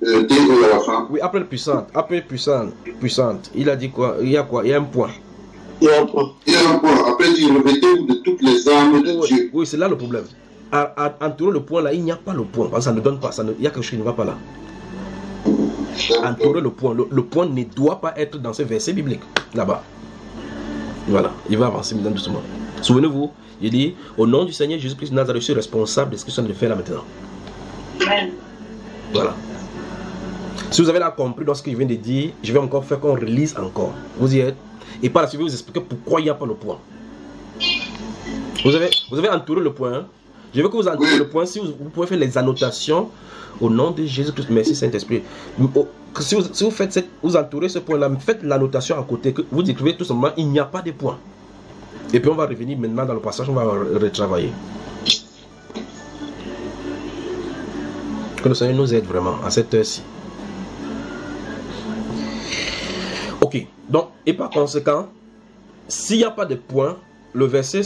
Speaker 7: à la fin.
Speaker 6: Oui, après puissante. Il a dit quoi? Il y a quoi? Il y a un point.
Speaker 1: Il y a un point.
Speaker 7: Il y a un point. Après, il dit revêtez-vous de toutes les armes de Dieu.
Speaker 6: Oui, c'est là le problème. Entourer le point là, il n'y a pas le point. Parce que ça ne donne pas. Il y a quelque chose qui ne va pas là. Entourer le point. Le point ne doit pas être dans ce verset biblique. Là-bas. Voilà. Il va avancer maintenant doucement. Souvenez-vous, il dit au nom du Seigneur Jésus-Christ de Nazareth, je suis responsable de ce que je suis en train de faire là maintenant.
Speaker 8: Amen. Voilà.
Speaker 6: Si vous avez là compris dans ce que je viens de dire, je vais encore faire qu'on relise encore. Vous y êtes. Et par la suite, je vais vous expliquer pourquoi il n'y a pas le point. Vous avez entouré le point. Hein? Je veux que vous entourez le point. Si vous pouvez faire les annotations au nom de Jésus-Christ. Merci Saint-Esprit. Si vous faites vous entourez ce point-là, faites l'annotation à côté. Que vous écrivez tout simplement, il n'y a pas de point. Et puis on va revenir maintenant dans le passage, on va retravailler. Que le Seigneur nous aide vraiment à cette heure-ci. Ok, donc, et par conséquent, s'il n'y a pas de point, le verset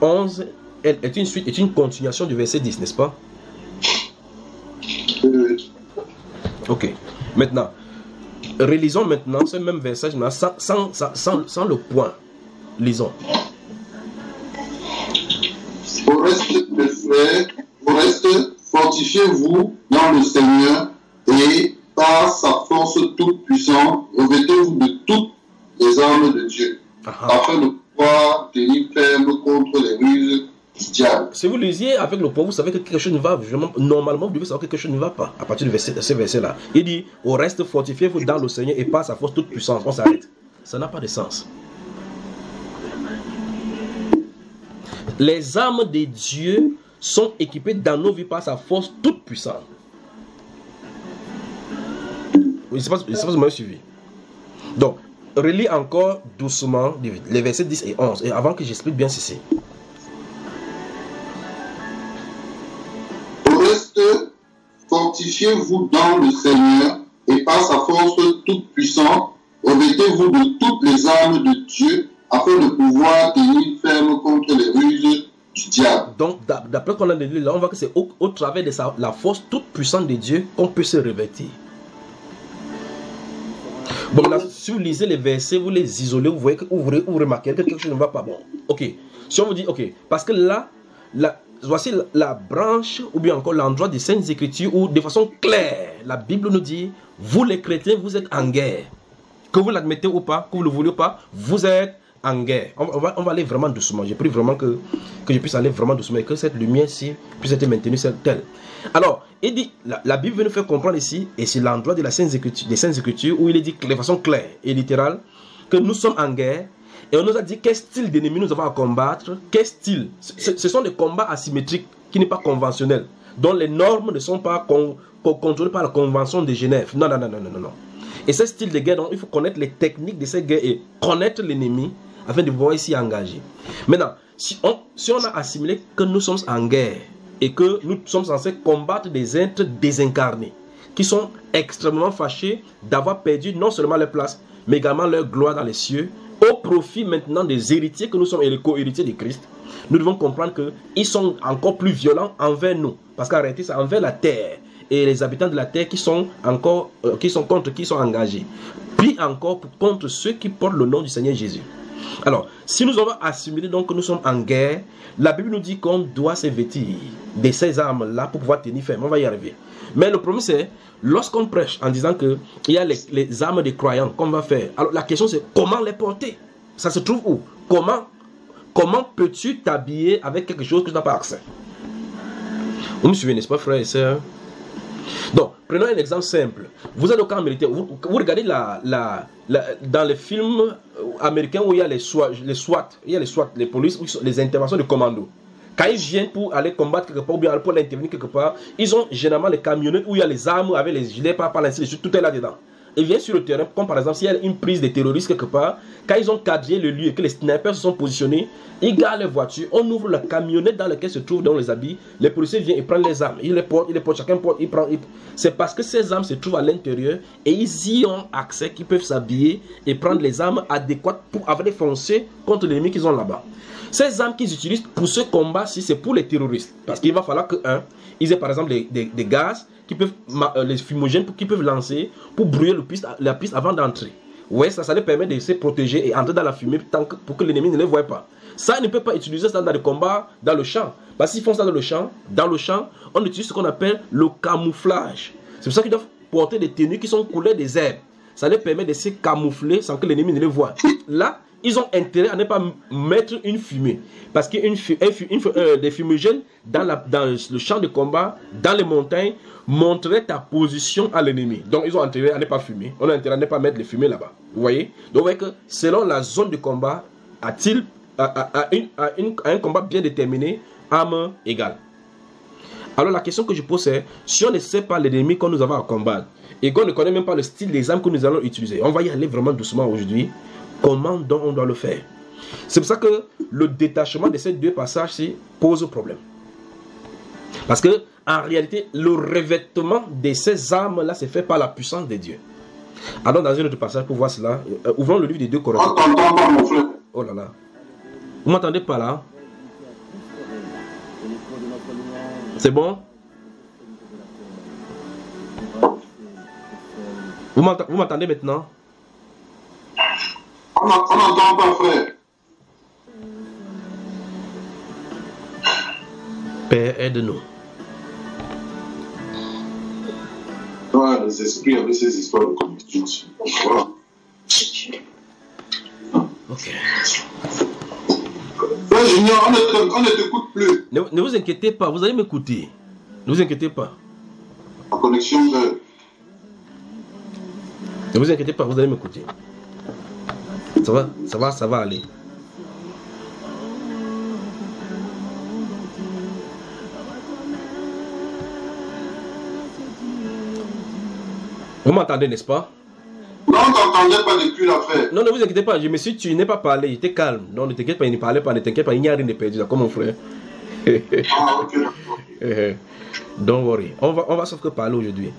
Speaker 6: 11 est une suite, est une continuation du verset 10, n'est-ce pas? Ok, maintenant, relisons maintenant ce même verset sans le point. Lisons.
Speaker 7: Au reste, mes frères, fortifiez-vous dans le Seigneur et par sa force toute puissante, revêtez-vous de toutes les armes de Dieu, afin de pouvoir tenir ferme contre les ruses du diable.
Speaker 6: Si vous lisiez avec le point, vous savez que quelque chose ne va vraiment. Normalement, vous devez savoir que quelque chose ne va pas à partir de ce verset-là. Il dit au reste, fortifiez-vous dans le Seigneur et par sa force toute puissante. On s'arrête. Ça n'a pas de sens. Les armes de Dieu sont équipées dans nos vies par sa force toute puissante. Oui, je ne sais pas si vous m'avez suivi. Donc, relis encore doucement les versets 10 et 11. Et avant que j'explique bien ceci.
Speaker 7: Au reste, fortifiez-vous dans le Seigneur et par sa force toute puissante, revêtez-vous de toutes les armes de Dieu afin de pouvoir tenir ferme contre les ruses du diable.
Speaker 6: Donc, d'après qu'on a lu là, on voit que c'est au travers de la force toute puissante de Dieu qu'on peut se revêtir. Bon, là, si vous lisez les versets, vous les isolez, vous voyez que vous remarquez que quelque chose ne va pas. Bon, ok. Si on vous dit, ok, parce que là, voici la branche ou bien encore l'endroit des Saintes Écritures où, de façon claire, la Bible nous dit, vous les chrétiens, vous êtes en guerre. Que vous l'admettez ou pas, que vous le voulez ou pas, vous êtes en guerre. On va aller vraiment doucement. J'ai pris vraiment que je puisse aller vraiment doucement et que cette lumière-ci puisse être maintenue telle. Alors, il dit, la Bible veut nous faire comprendre ici, et c'est l'endroit de des Saintes Écritures où il est dit de façon claire et littérale que nous sommes en guerre et on nous a dit quel style d'ennemi nous avons à combattre, quel style. Ce sont des combats asymétriques qui n'est pas conventionnels, dont les normes ne sont pas contrôlées par la Convention de Genève. Non. Et ce style de guerre, donc, il faut connaître les techniques de cette guerre et connaître l'ennemi afin de pouvoir s'y engager. Maintenant, si on a assimilé que nous sommes en guerre et que nous sommes censés combattre des êtres désincarnés qui sont extrêmement fâchés d'avoir perdu non seulement leur place, mais également leur gloire dans les cieux, au profit maintenant des héritiers que nous sommes et les co-héritiers de Christ, nous devons comprendre qu'ils sont encore plus violents envers nous. Parce qu'en réalité, c'est envers la terre et les habitants de la terre qui sont contre qui sont engagés. Puis encore contre ceux qui portent le nom du Seigneur Jésus. Alors, si nous avons assimilé donc que nous sommes en guerre, la Bible nous dit qu'on doit se vêtir de ces armes-là pour pouvoir tenir ferme. On va y arriver. Mais le problème c'est, lorsqu'on prêche en disant qu'il y a les armes des croyants qu'on va faire, alors la question c'est comment les porter? Ça se trouve où? Comment peux-tu t'habiller avec quelque chose que tu n'as pas accès? Vous me suivez, n'est-ce pas, frères et sœurs? Donc, prenons un exemple simple. Vous êtes au camp militaire. Vous regardez dans les films américains où il y a les SWAT, il y a les polices, les interventions de commando. Quand ils viennent pour aller combattre quelque part ou bien pour aller intervenir quelque part, ils ont généralement les camionnettes où il y a les armes avec les gilets par ainsi de suite, tout est là-dedans. Ils viennent sur le terrain, comme par exemple s'il y a une prise de terroristes quelque part, quand ils ont cadré le lieu et que les snipers se sont positionnés, ils gardent les voitures, on ouvre la camionnette dans laquelle se trouvent dans les habits, les policiers viennent et prennent les armes, ils les portent, chacun porte, c'est parce que ces armes se trouvent à l'intérieur et ils y ont accès, qu'ils peuvent s'habiller et prendre les armes adéquates pour aller foncer contre l'ennemi qu'ils ont là-bas. Ces armes qu'ils utilisent pour ce combat-ci, c'est pour les terroristes, parce qu'il va falloir ils aient par exemple des gaz, qui peuvent, les fumogènes qui peuvent lancer pour brouiller la piste avant d'entrer. Ouais, ça les permet de se protéger et entrer dans la fumée pour que l'ennemi ne les voie pas. Ça, ils ne peut pas utiliser ça dans les combats, dans le champ. Parce qu'ils font ça dans le champ, on utilise ce qu'on appelle le camouflage. C'est pour ça qu'ils doivent porter des tenues qui sont couleurs des herbes. Ça les permet de se camoufler sans que l'ennemi ne les voie. Là, ils ont intérêt à ne pas mettre une fumée. Parce que des fumigènes dans le champ de combat, dans les montagnes, montreraient ta position à l'ennemi. Donc, ils ont intérêt à ne pas fumer. On a intérêt à ne pas mettre les fumées là-bas. Vous voyez? Donc, vous voyez que selon la zone de combat, a-t-il un combat bien déterminé, arme égale. Alors, la question que je pose, c'est si on ne sait pas l'ennemi que nous avons à combattre et qu'on ne connaît même pas le style des armes que nous allons utiliser, on va y aller vraiment doucement aujourd'hui. Comment donc on doit le faire? C'est pour ça que le détachement de ces deux passages-ci pose problème. Parce que, en réalité, le revêtement de ces armes-là se fait par la puissance de Dieu. Allons dans un autre passage pour voir cela. Ouvrons le livre des 2 Corinthiens. Oh là là. Vous m'entendez pas là? C'est bon? Vous m'entendez maintenant?
Speaker 7: On n'entend pas, frère.
Speaker 6: Père, aide-nous.
Speaker 7: Toi, les esprits avec ces histoires de communication. Voilà.
Speaker 6: Ok.
Speaker 7: Frère Junior, on ne t'écoute plus.
Speaker 6: Ne vous inquiétez pas, vous allez m'écouter. Ne vous inquiétez pas.
Speaker 7: La connexion de...
Speaker 6: Ne vous inquiétez pas, vous allez m'écouter. Ça va aller. Vous m'entendez, n'est-ce pas?
Speaker 7: Non, on ne t'entendait pas depuis l'affaire.
Speaker 6: Non, ne vous inquiétez pas, je me suis tué, il n'est pas parlé, il était calme. Non, ne t'inquiète pas, il ne parlait pas, ne t'inquiète pas, il n'y a rien de perdu, comme mon frère.
Speaker 7: Ah, ok, d'accord.
Speaker 6: Don't worry, on va sauf que parler aujourd'hui.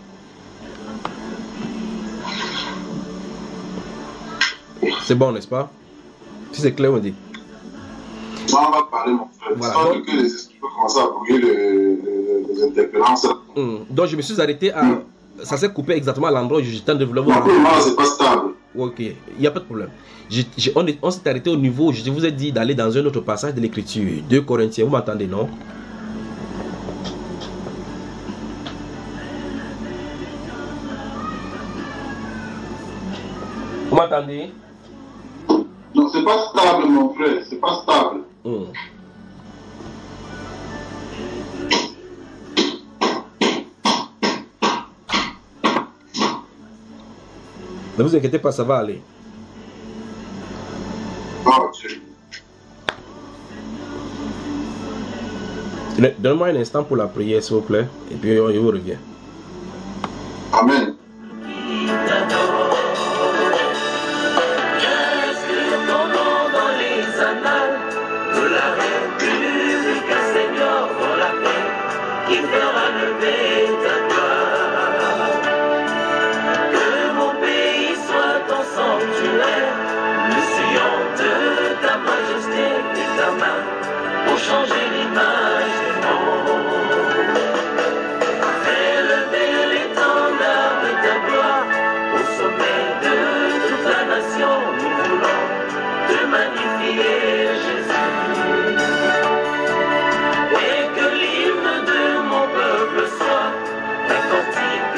Speaker 6: C'est bon, n'est-ce pas? Si c'est clair, on dit.
Speaker 7: On va parler, mon frère. Voilà. Donc, que les esprits peuvent commencer à brouiller les interpellances.
Speaker 6: Donc, je me suis arrêté à... Ça s'est coupé exactement à l'endroit où je tente de vous
Speaker 7: Non, c'est pas stable.
Speaker 6: Ok, il n'y a pas de problème. On s'est arrêté au niveau où je vous ai dit d'aller dans un autre passage de l'écriture. 2 Corinthiens, vous m'entendez, non? Vous m'entendez?
Speaker 7: Non, c'est pas stable, mon frère. C'est pas stable.
Speaker 6: Ne vous inquiétez pas, ça va aller. Donne-moi un instant pour la prière, s'il vous plaît, et puis je vous reviens.
Speaker 7: Amen.
Speaker 2: Pour changer l'image du monde, fais lever l'étendard de ta gloire au sommet de toute la nation. Nous voulons te magnifier, Jésus, et que l'hymne de mon peuple soit un cantique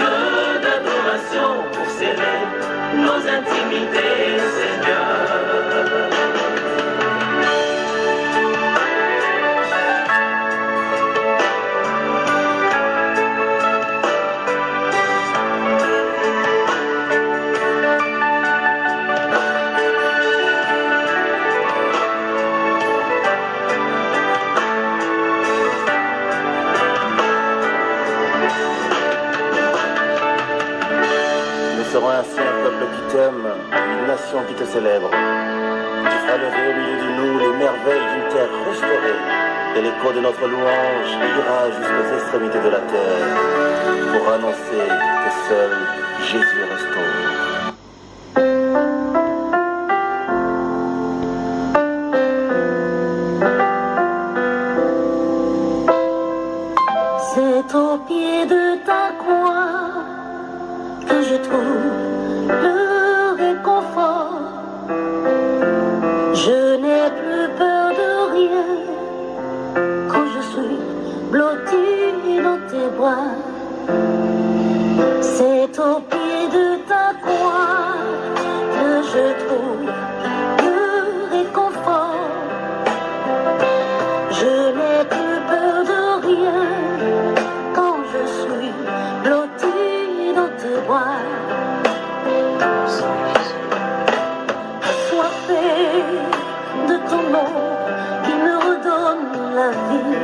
Speaker 2: d'adoration pour sceller nos intimités, Seigneur.
Speaker 12: Nous serons ainsi un peuple qui t'aime, une nation qui te célèbre. Tu feras lever au milieu de nous les merveilles d'une terre restaurée, et l'écho de notre louange ira jusqu'aux extrémités de la terre pour annoncer que seul Jésus restaure.
Speaker 13: C'est au pied de ta croix que je trouve le réconfort. doigts. C'est au pied de ta croix que je trouve le réconfort. Je n'ai plus peur de rien quand je suis blottie dans tes bras. Assoiffée de ton nom qui me redonne la vie.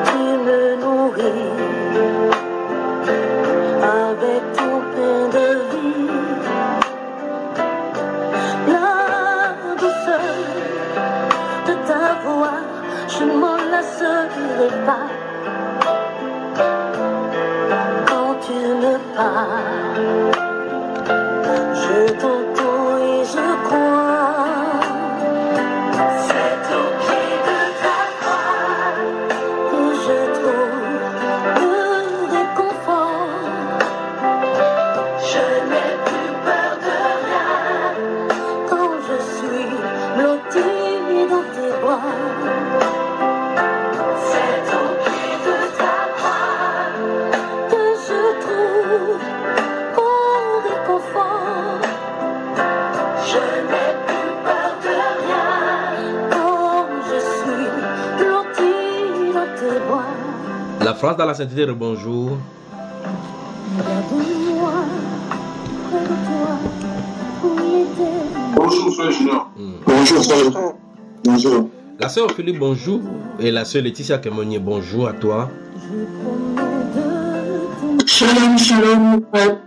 Speaker 13: Tu me nourris avec ton pain de vie. La douceur de ta voix, je ne m'en lasserai pas. Quand tu me parles, je t'entends et je crois. C'est au pied de ta croix que je trouve le réconfort. Je n'ai plus peur de rien quand je suis blottie dans tes bras. C'est au pied de ta croix que je trouve mon réconfort. Je n'ai plus peur de rien quand je suis blottie dans tes bras.
Speaker 6: La France dans la sainteté, bonjour.
Speaker 13: Regarde-moi près de toi pour l'aider.
Speaker 7: Bonjour, frère Junior.
Speaker 5: Bonjour, frère. Bonjour.
Speaker 6: La sœur Philippe, bonjour. Et la sœur Laetitia Kemonier, bonjour à toi.
Speaker 8: Shalom, shalom, frère.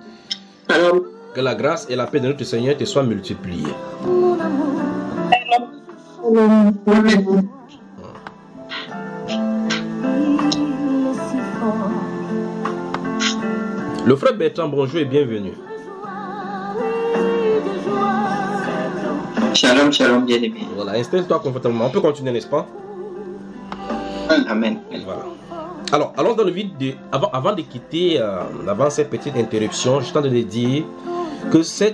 Speaker 8: Shalom.
Speaker 6: Que la grâce et la paix de notre Seigneur te soient multipliées.
Speaker 13: Mon amour,
Speaker 8: Shalom. Amen.
Speaker 13: il est si fort.
Speaker 6: Le frère Bertrand, bonjour et bienvenue.
Speaker 14: Shalom, shalom, bien-aimé.
Speaker 6: Voilà, installe-toi confortablement. On peut continuer, n'est-ce pas?
Speaker 14: Amen.
Speaker 6: Voilà. Alors, allons dans le vide de... Avant de quitter, avant cette petite interruption, je tente de dire que ce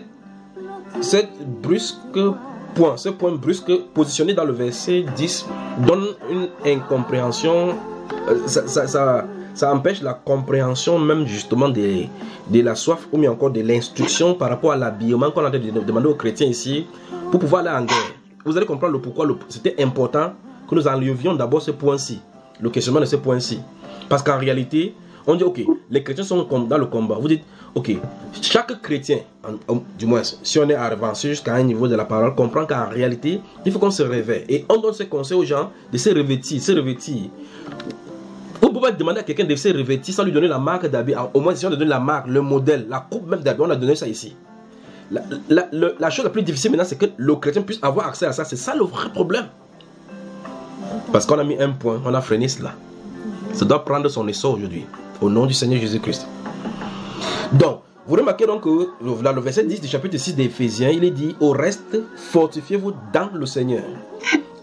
Speaker 6: point brusque positionné dans le verset 10 donne une incompréhension. Ça empêche la compréhension même justement de la soif ou bien encore de l'instruction par rapport à l'habillement qu'on a demandé aux chrétiens ici pour pouvoir aller en guerre. Vous allez comprendre le pourquoi c'était important que nous enlevions d'abord ce point-ci, le questionnement de ce point-ci. Parce qu'en réalité, on dit ok, les chrétiens sont dans le combat. Vous dites ok, chaque chrétien, du moins si on est avancé jusqu'à un niveau de la parole, comprend qu'en réalité, il faut qu'on se réveille. Et on donne ce conseil aux gens de se revêtir, Vous pouvez demander à quelqu'un de se revêtir sans lui donner la marque d'habit. Au moins, si on lui donne la marque, le modèle, la coupe même d'habit, on a donné ça ici. La chose la plus difficile maintenant, c'est que le chrétien puisse avoir accès à ça. C'est ça le vrai problème. Parce qu'on a mis un point, on a freiné cela. Ça doit prendre son essor aujourd'hui. Au nom du Seigneur Jésus-Christ. Donc, vous remarquez donc que dans le verset 10 du chapitre 6 d'Éphésiens, il est dit: au reste, fortifiez-vous dans le Seigneur.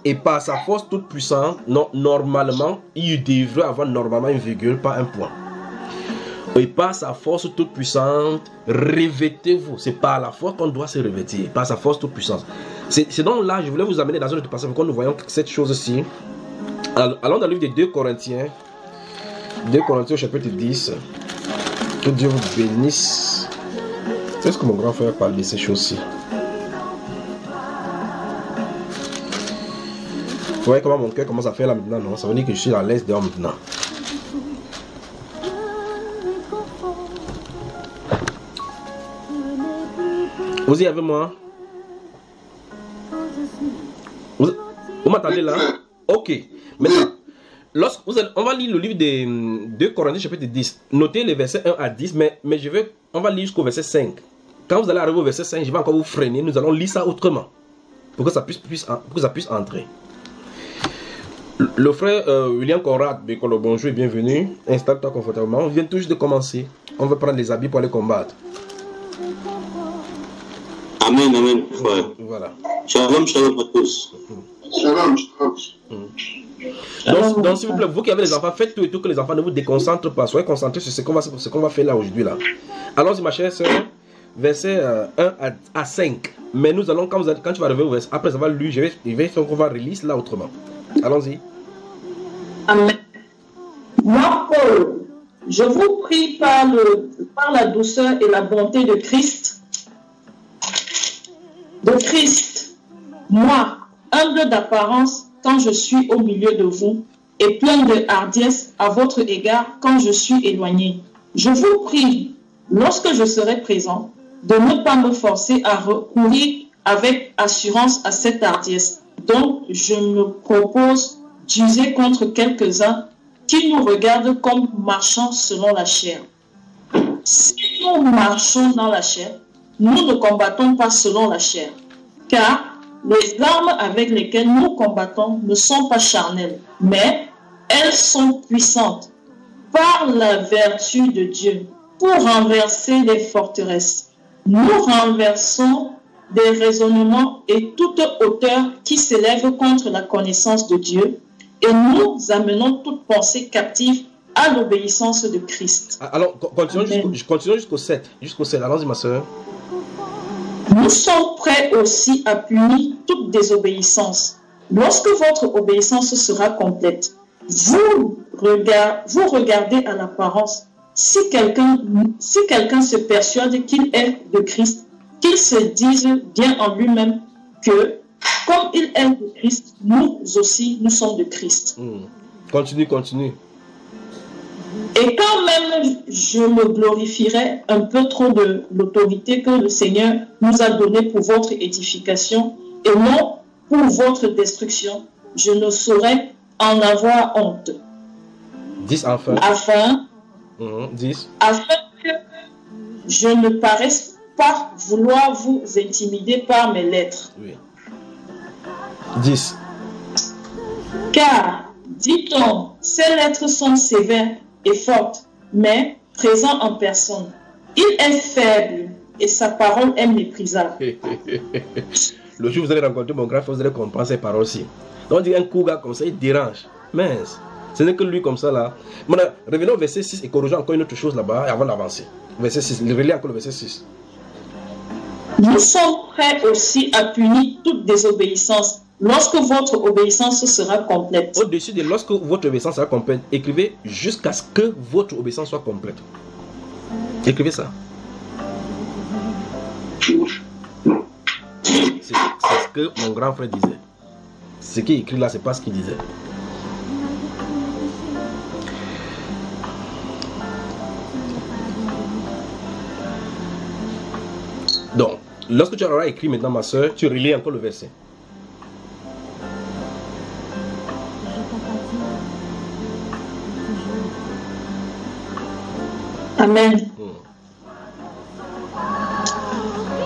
Speaker 6: Et par sa force toute puissante, normalement, il devrait avoir normalement une virgule, pas un point. Et par sa force toute puissante, revêtez-vous. C'est par la force qu'on doit se revêtir, par sa force toute puissante. C'est donc là, je voulais vous amener dans un autre passage pour que nous voyons cette chose-ci. Allons dans le livre de 2 Corinthiens. 2 Corinthiens au chapitre 10. Que Dieu vous bénisse. C'est ce que mon grand frère parle de ces choses-ci. Vous voyez comment mon cœur commence à faire là maintenant, non? Ça veut dire que je suis à l'aise dehors maintenant. Vous y avez moi? Vous m'entendez là? Ok. Maintenant, on va lire le livre de 2 Corinthiens chapitre 10. Notez les versets 1 à 10, mais on va lire jusqu'au verset 5. Quand vous allez arriver au verset 5, je vais encore vous freiner. Nous allons lire ça autrement. Pour que ça puisse entrer. Le frère William Conrad, bonjour et bienvenue. Installe-toi confortablement. On vient tout juste de commencer. On va prendre les habits pour aller combattre.
Speaker 1: Amen, amen, frère.
Speaker 6: Voilà.
Speaker 1: Shalom, shalom à tous.
Speaker 7: Shalom, shalom.
Speaker 6: Donc s'il vous plaît, vous qui avez les enfants, faites tout et tout que les enfants ne vous déconcentrent pas. Soyez concentrés sur ce qu'on va faire là aujourd'hui. Allons-y, ma chère soeur. Verset 1 à 5. Mais nous allons, quand tu vas arriver au verset, après avoir lu, je vais faire qu'on va relire là autrement. Allons-y.
Speaker 8: Amen. Moi, Paul, je vous prie par la douceur et la bonté de Christ, moi, humble d'apparence quand je suis au milieu de vous, et plein de hardiesse à votre égard quand je suis éloigné. Je vous prie, lorsque je serai présent, de ne pas me forcer à recourir avec assurance à cette hardiesse. Donc, je me propose d'user contre quelques-uns qui nous regardent comme marchant selon la chair. Si nous marchons dans la chair, nous ne combattons pas selon la chair, car les armes avec lesquelles nous combattons ne sont pas charnelles, mais elles sont puissantes par la vertu de Dieu pour renverser les forteresses. Nous renversons des raisonnements et toute hauteur qui s'élève contre la connaissance de Dieu et nous amenons toute pensée captive à l'obéissance de Christ.
Speaker 6: Alors, continuons jusqu'au 7. Jusqu'au 7. Allons-y, ma soeur.
Speaker 8: Nous sommes prêts aussi à punir toute désobéissance. Lorsque votre obéissance sera complète, vous regardez à l'apparence. Si quelqu'un se persuade qu'il est de Christ, qu'il se dise bien en lui-même que, comme il est de Christ, nous aussi, nous sommes de Christ.
Speaker 6: Continue.
Speaker 8: Et quand même, je me glorifierais un peu trop de l'autorité que le Seigneur nous a donnée pour votre édification et non pour votre destruction, je ne saurais en avoir honte.
Speaker 6: 10 enfin.
Speaker 8: Afin
Speaker 6: 10.
Speaker 8: Afin que je ne paraisse pas vouloir vous intimider par mes lettres.
Speaker 6: Oui. 10.
Speaker 8: Car, dit-on, ces lettres sont sévères et fortes, mais présent en personne. Il est faible et sa parole est méprisable.
Speaker 6: Le jour où vous allez rencontrer mon grand frère, vous allez comprendre ces paroles-ci. Donc on dit un cougar comme ça, il dérange. Mince. Ce n'est que lui comme ça là. Maintenant, revenons au verset 6 et corrigeons encore une autre chose là-bas avant d'avancer. Verset 6, relis encore le verset 6.
Speaker 8: Nous sommes prêts aussi à punir toute désobéissance lorsque votre obéissance sera complète.
Speaker 6: Au-dessus de lorsque votre obéissance sera complète, écrivez jusqu'à ce que votre obéissance soit complète. Écrivez ça. C'est ce que mon grand frère disait. Ce qui est écrit là, c'est pas ce qu'il disait. Donc, lorsque tu auras écrit maintenant, ma soeur, tu relis encore le verset.
Speaker 8: Amen.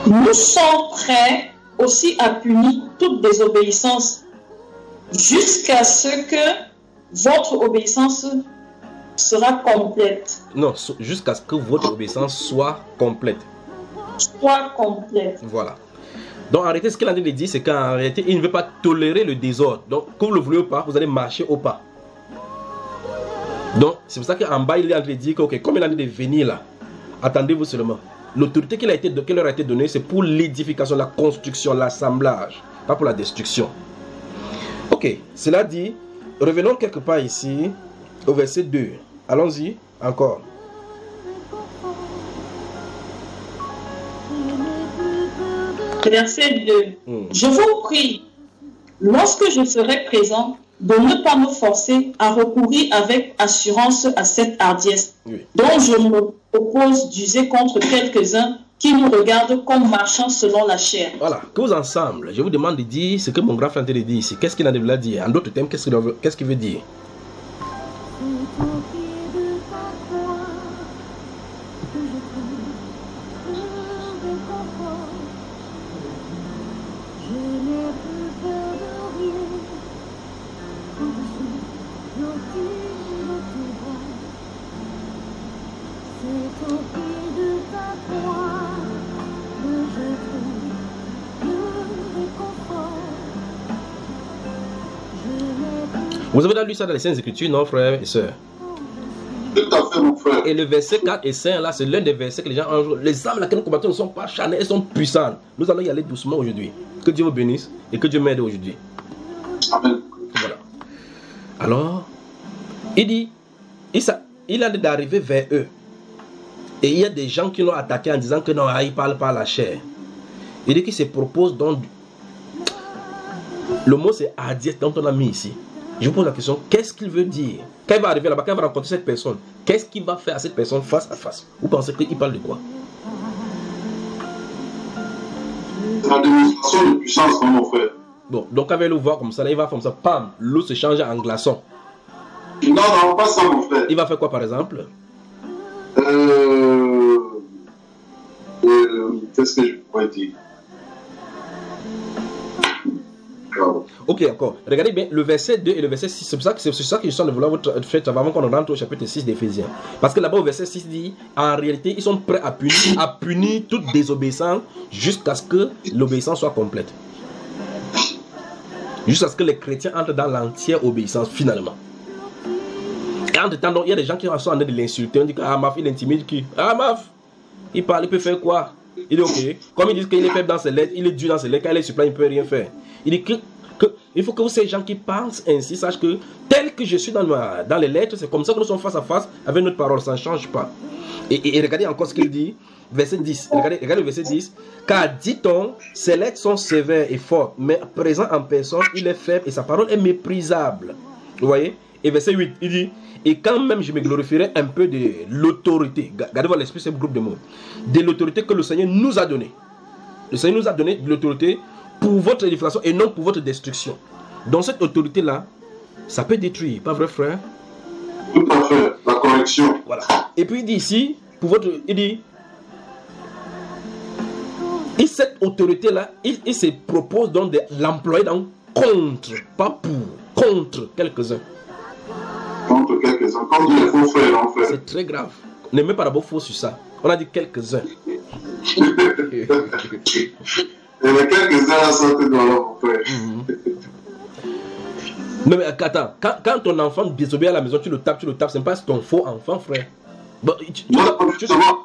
Speaker 8: Nous sommes prêts aussi à punir toute désobéissance jusqu'à ce que votre obéissance sera complète.
Speaker 6: Non, jusqu'à ce que votre obéissance soit complète.
Speaker 8: Soit complète.
Speaker 6: Voilà. Donc en réalité, ce qu'il a dit de dire, c'est qu'en réalité, il ne veut pas tolérer le désordre. Donc, que vous le voulez ou pas, vous allez marcher au pas. Donc, c'est pour ça qu'en bas, il est en train de dire que, ok, comme il a dit de venir là, attendez-vous seulement. L'autorité qui leur a été donnée, c'est pour l'édification, la construction, l'assemblage, pas pour la destruction. Ok, cela dit, revenons quelque part ici, au verset 2. Allons-y, encore.
Speaker 8: Verset 2. Je vous prie, lorsque je serai présent, de ne pas me forcer à recourir avec assurance à cette hardiesse, dont je me propose d'user contre quelques-uns qui nous regardent comme marchant selon la chair.
Speaker 6: Voilà, que vous ensemble, je vous demande de dire ce que mon grand frère a dit ici. Qu'est-ce qu'il a de dire? En d'autres termes, qu'est-ce qu'il veut dire? Vous avez lu ça dans les Saintes Écritures, non, frères et sœurs?
Speaker 7: Tout à fait, mon frère.
Speaker 6: Et le verset 4 et 5, là, c'est l'un des versets que les gens ont. Les âmes laquelle nous combattons ne sont pas charnelles, elles sont puissantes. Nous allons y aller doucement aujourd'hui. Que Dieu vous bénisse et que Dieu m'aide aujourd'hui.
Speaker 7: Amen.
Speaker 6: Voilà. Alors, il dit, il a d'arriver vers eux. Et il y a des gens qui l'ont attaqué en disant que non, il ne parle pas à la chair. Il dit qu'il se propose donc... Le mot c'est Adiès dont on a mis ici. Je vous pose la question, qu'est-ce qu'il veut dire? Quand il va arriver là-bas, quand il va rencontrer cette personne, qu'est-ce qu'il va faire à cette personne face à face? Vous pensez qu'il parle de quoi?
Speaker 7: La démonstration de puissance, mon frère.
Speaker 6: Bon, donc quand il va le voir comme ça, là, il va comme ça, pam, l'eau se change en glaçon.
Speaker 7: Non, non, pas ça, mon frère.
Speaker 6: Il va faire quoi par exemple?
Speaker 7: Qu'est-ce que je pourrais dire?
Speaker 6: Ok, encore. Regardez bien le verset 2 et le verset 6. C'est pour ça que je suis en train de vouloir vous faire avant qu'on rentre au chapitre 6 d'Éphésiens. Parce que là-bas au verset 6 dit, en réalité, ils sont prêts à punir toute désobéissance jusqu'à ce que l'obéissance soit complète. Jusqu'à ce que les chrétiens entrent dans l'entière obéissance finalement. Et entre temps, il y a des gens qui sont en train de l'insulter. On dit que ah, Maf, il intimide qui? Ah, Maf, il parle, il peut faire quoi? Il est ok. Comme ils disent qu'il est faible dans ses lettres, il est dur dans ses lettres, quand il est suppléant, il ne peut rien faire. Il dit que il faut que ces gens qui pensent ainsi sachent que tel que je suis dans les lettres, c'est comme ça que nous sommes face à face avec notre parole, ça ne change pas. Et regardez encore ce qu'il dit, verset 10. Regardez le verset 10. Car dit-on, ses lettres sont sévères et fortes, mais présent en personne, il est faible et sa parole est méprisable. Vous voyez? Et verset 8, il dit, et quand même je me glorifierai un peu de l'autorité. Regardez voir l'esprit, c'est un groupe de mots. De l'autorité que le Seigneur nous a donnée. Le Seigneur nous a donné de l'autorité pour votre édification et non pour votre destruction. Donc cette autorité-là, ça peut détruire, pas vrai frère?
Speaker 7: Tout à fait, la correction.
Speaker 6: Voilà. Et puis il dit ici, pour votre... Il dit... Et cette autorité-là, il se propose donc de l'employer contre, pas pour, contre quelques-uns.
Speaker 7: Contre quelques-uns, contre les faux frères, en fait.
Speaker 6: C'est très grave. On n'est même pas d'abord faux sur ça. On a dit quelques-uns.
Speaker 7: Et les quelques-uns sortent de leur frère.
Speaker 6: Non mais attends, quand ton enfant désobéit à la maison, tu le tapes, c'est pas ton faux enfant, frère. Bon,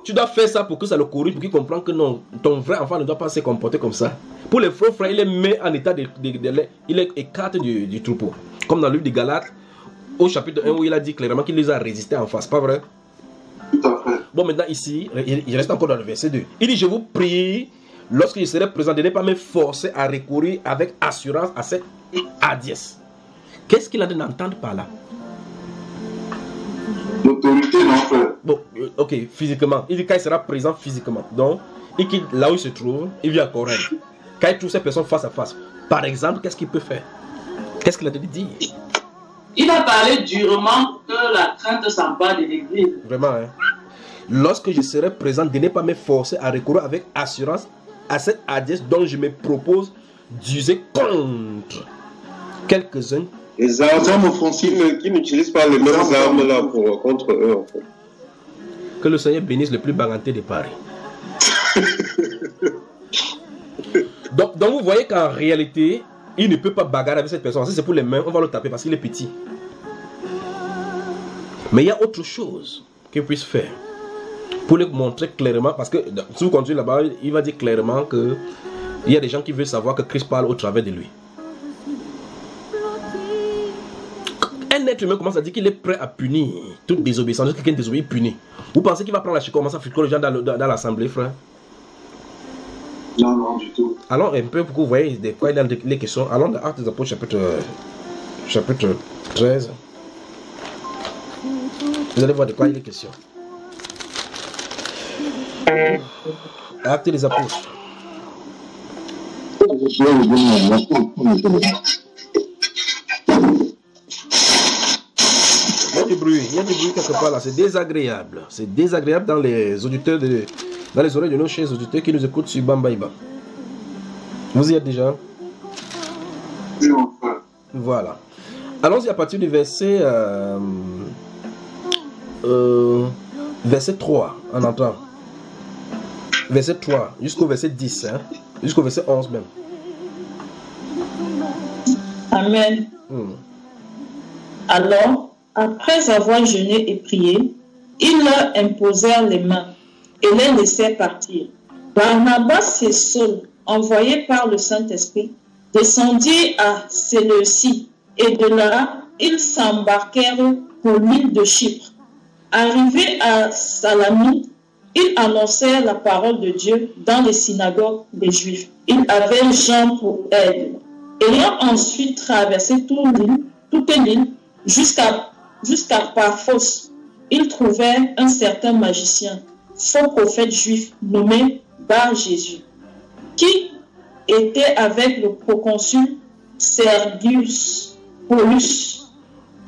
Speaker 6: tu dois faire ça pour que ça le corrige, pour qu'il comprenne que non, ton vrai enfant ne doit pas se comporter comme ça. Pour les faux frères, il les met en état il les écarte du troupeau. Comme dans le livre de Galates, au chapitre 1 où il a dit clairement qu'il les a résistés en face, pas vrai?
Speaker 7: Tout à fait.
Speaker 6: Bon, maintenant ici, il reste encore dans le verset 2. Il dit, je vous prie, lorsque je serai présent, de ne pas me forcer à recourir avec assurance à cette Adiès. Qu'est-ce qu'il a d'entendre par là?
Speaker 7: L'autorité, non, frère.
Speaker 6: Bon, ok, physiquement. Il dit quand il sera présent physiquement. Donc, il quitte là où il se trouve, il vient à Corinthe. Quand il trouve ces personnes face à face, par exemple, qu'est-ce qu'il peut faire? Qu'est-ce qu'il a de dire?
Speaker 8: Il a parlé durement que la crainte s'empare de l'église.
Speaker 6: Vraiment, hein? Lorsque je serai présent, de ne pas me forcer à recourir avec assurance à cette Adiès dont je me propose d'user contre quelques-uns.
Speaker 11: Les armes offensives qui n'utilisent pas les mêmes armes là contre eux, en fait.
Speaker 6: Que le Seigneur bénisse le plus baganté de Paris. donc vous voyez qu'en réalité, il ne peut pas bagarrer avec cette personne. Si c'est pour les mains, on va le taper parce qu'il est petit. Mais il y a autre chose qu'il puisse faire. Pour le montrer clairement, parce que si vous continuez là-bas, il va dire clairement qu'il y a des gens qui veulent savoir que Christ parle au travers de lui. Un être humain commence à dire qu'il est prêt à punir toute désobéissance. Quelqu'un désobéit, punit. Vous pensez qu'il va prendre la chico, commencer à fricoler les gens dans l'assemblée, frère?
Speaker 7: Non, non, du tout.
Speaker 6: Allons un peu pour que vous voyez de quoi il y a les questions. Allons dans Actes des Apôtres, chapitre 13. Vous allez voir de quoi il est question. Actes des Apôtres. Il y a du bruit quelque part là, c'est désagréable. C'est désagréable dans les auditeurs, dans les oreilles de nos chers auditeurs qui nous écoutent sur Bambaïba. Vous y êtes déjà?
Speaker 7: Oui, mon frère.
Speaker 6: Voilà. Allons-y à partir du verset, verset 3 en entrant. Verset 3 jusqu'au verset 10, hein? Jusqu'au verset 11 même.
Speaker 8: Amen. Alors, après avoir jeûné et prié, ils leur imposèrent les mains et les laissèrent partir. Barnabas et Saul, envoyés par le Saint-Esprit, descendirent à Séleucie et de là, ils s'embarquèrent pour l'île de Chypre. Arrivé à Salamine, ils annonçèrent la parole de Dieu dans les synagogues des Juifs. Ils avaient Jean pour aide. Ayant ensuite traversé toute l'île jusqu'à Paphos, ils trouvèrent un certain magicien, faux prophète juif nommé Bar-Jésus, qui était avec le proconsul Sergius Paulus,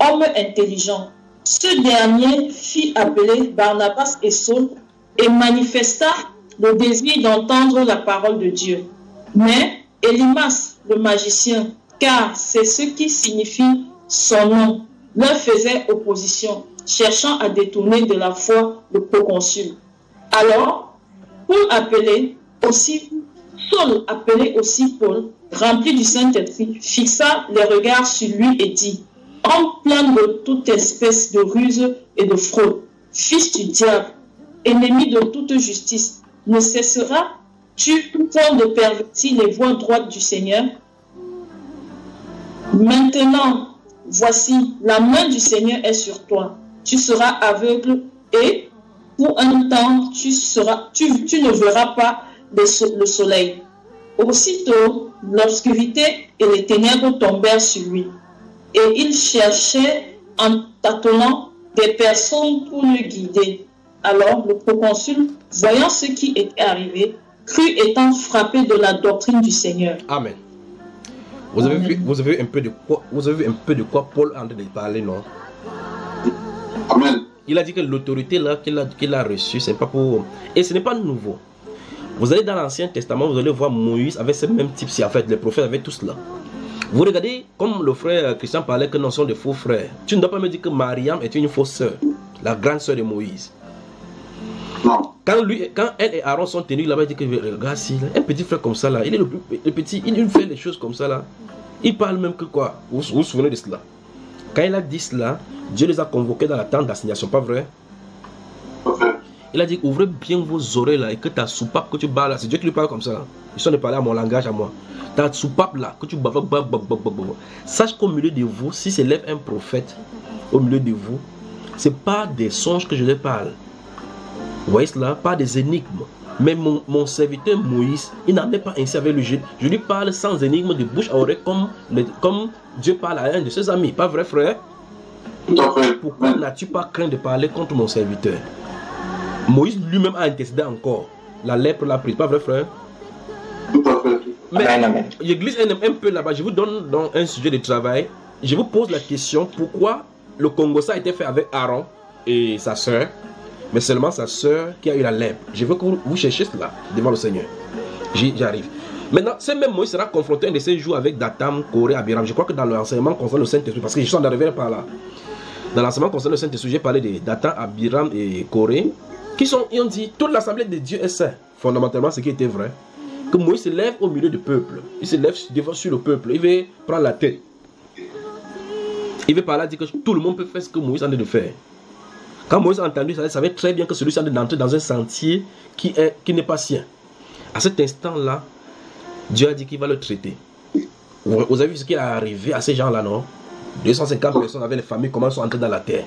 Speaker 8: homme intelligent. Ce dernier fit appeler Barnabas et Saul et manifesta le désir d'entendre la parole de Dieu. Mais Élymas, le magicien, car c'est ce qui signifie son nom, leur faisait opposition, cherchant à détourner de la foi le proconsul. Alors, Saul appelé aussi Paul, rempli du Saint-Esprit, fixa les regards sur lui et dit: homme plein de toute espèce de ruse et de fraude, fils du diable, ennemi de toute justice, ne cesseras-tu point de pervertir les voies droites du Seigneur? Maintenant, voici, la main du Seigneur est sur toi. Tu seras aveugle et pour un temps, tu ne verras pas le soleil. Aussitôt, l'obscurité et les ténèbres tombèrent sur lui. Et il cherchait en tâtonnant des personnes pour le guider. Alors, le proconsul, voyant ce qui était arrivé, crut étant frappé de la doctrine du Seigneur.
Speaker 6: Amen. Vous avez vu un peu de quoi Paul est en train de parler, non?
Speaker 7: Amen.
Speaker 6: Il a dit que l'autorité là qu'il a reçue, c'est pas pour... Et ce n'est pas nouveau. Vous allez dans l'Ancien Testament, vous allez voir Moïse avec ce même type, en fait, les prophètes avec tout cela. Vous regardez, comme le frère Christian parlait que nous sommes des faux frères. Tu ne dois pas me dire que Mariam est une fausse sœur, la grande sœur de Moïse.
Speaker 7: Non.
Speaker 6: Quand elle et Aaron sont tenus là-bas, il dit que regarde, si, un petit frère comme ça là, il est le petit, il fait des choses comme ça là. Il parle même que quoi? Vous vous souvenez de cela? Quand il a dit cela, Dieu les a convoqués dans la tente d'assignation, pas vrai? Il a dit, ouvrez bien vos oreilles là et que ta soupape que tu bats là, c'est Dieu qui lui parle comme ça. Là. Ils sont de parler à mon langage à moi. Ta soupape là, que tu bats, sache qu'au milieu de vous, si s'élève un prophète au milieu de vous, c'est pas des songes que je leur parle. Vous voyez cela? Pas des énigmes. Mais mon serviteur Moïse, il n'en est pas ainsi avec le jeu. Je lui parle sans énigme de bouche à oreille comme Dieu parle à un de ses amis. Pas vrai, frère?
Speaker 7: Tout à fait.
Speaker 6: Pourquoi n'as-tu pas craint de parler contre mon serviteur? Moïse lui-même a intercédé encore. La lèpre l'a prise. Pas vrai, frère?
Speaker 7: Tout à fait.
Speaker 6: Mais l'église est un peu là-bas. Je vous donne dans un sujet de travail. Je vous pose la question, pourquoi le Congo-Ça a été fait avec Aaron et sa soeur, mais seulement sa soeur qui a eu la lèpre. Je veux que vous cherchiez cela devant le Seigneur. J'arrive. Maintenant, ce même Moïse sera confronté un de ces jours avec Datam, Corée, Abiram. Je crois que dans l'enseignement concernant le Saint-Esprit, parce que je suis en arrivé par là. Dans l'enseignement concernant le Saint-Esprit, j'ai parlé de Datam, Abiram et Corée, ils ont dit, toute l'assemblée de Dieu est saint. Fondamentalement, ce qui était vrai. Que Moïse se lève au milieu du peuple. Il se lève devant sur le peuple. Il veut prendre la tête. Il veut par là dire que tout le monde peut faire ce que Moïse a envie de faire. Quand Moïse a entendu ça, il savait très bien que celui-ci a envie d'entrer dans un sentier qui n'est pas sien. À cet instant-là, Dieu a dit qu'il va le traiter. Vous avez vu ce qui est arrivé à ces gens-là, non? 250 personnes avec les familles, comment ils sont entrés dans la terre.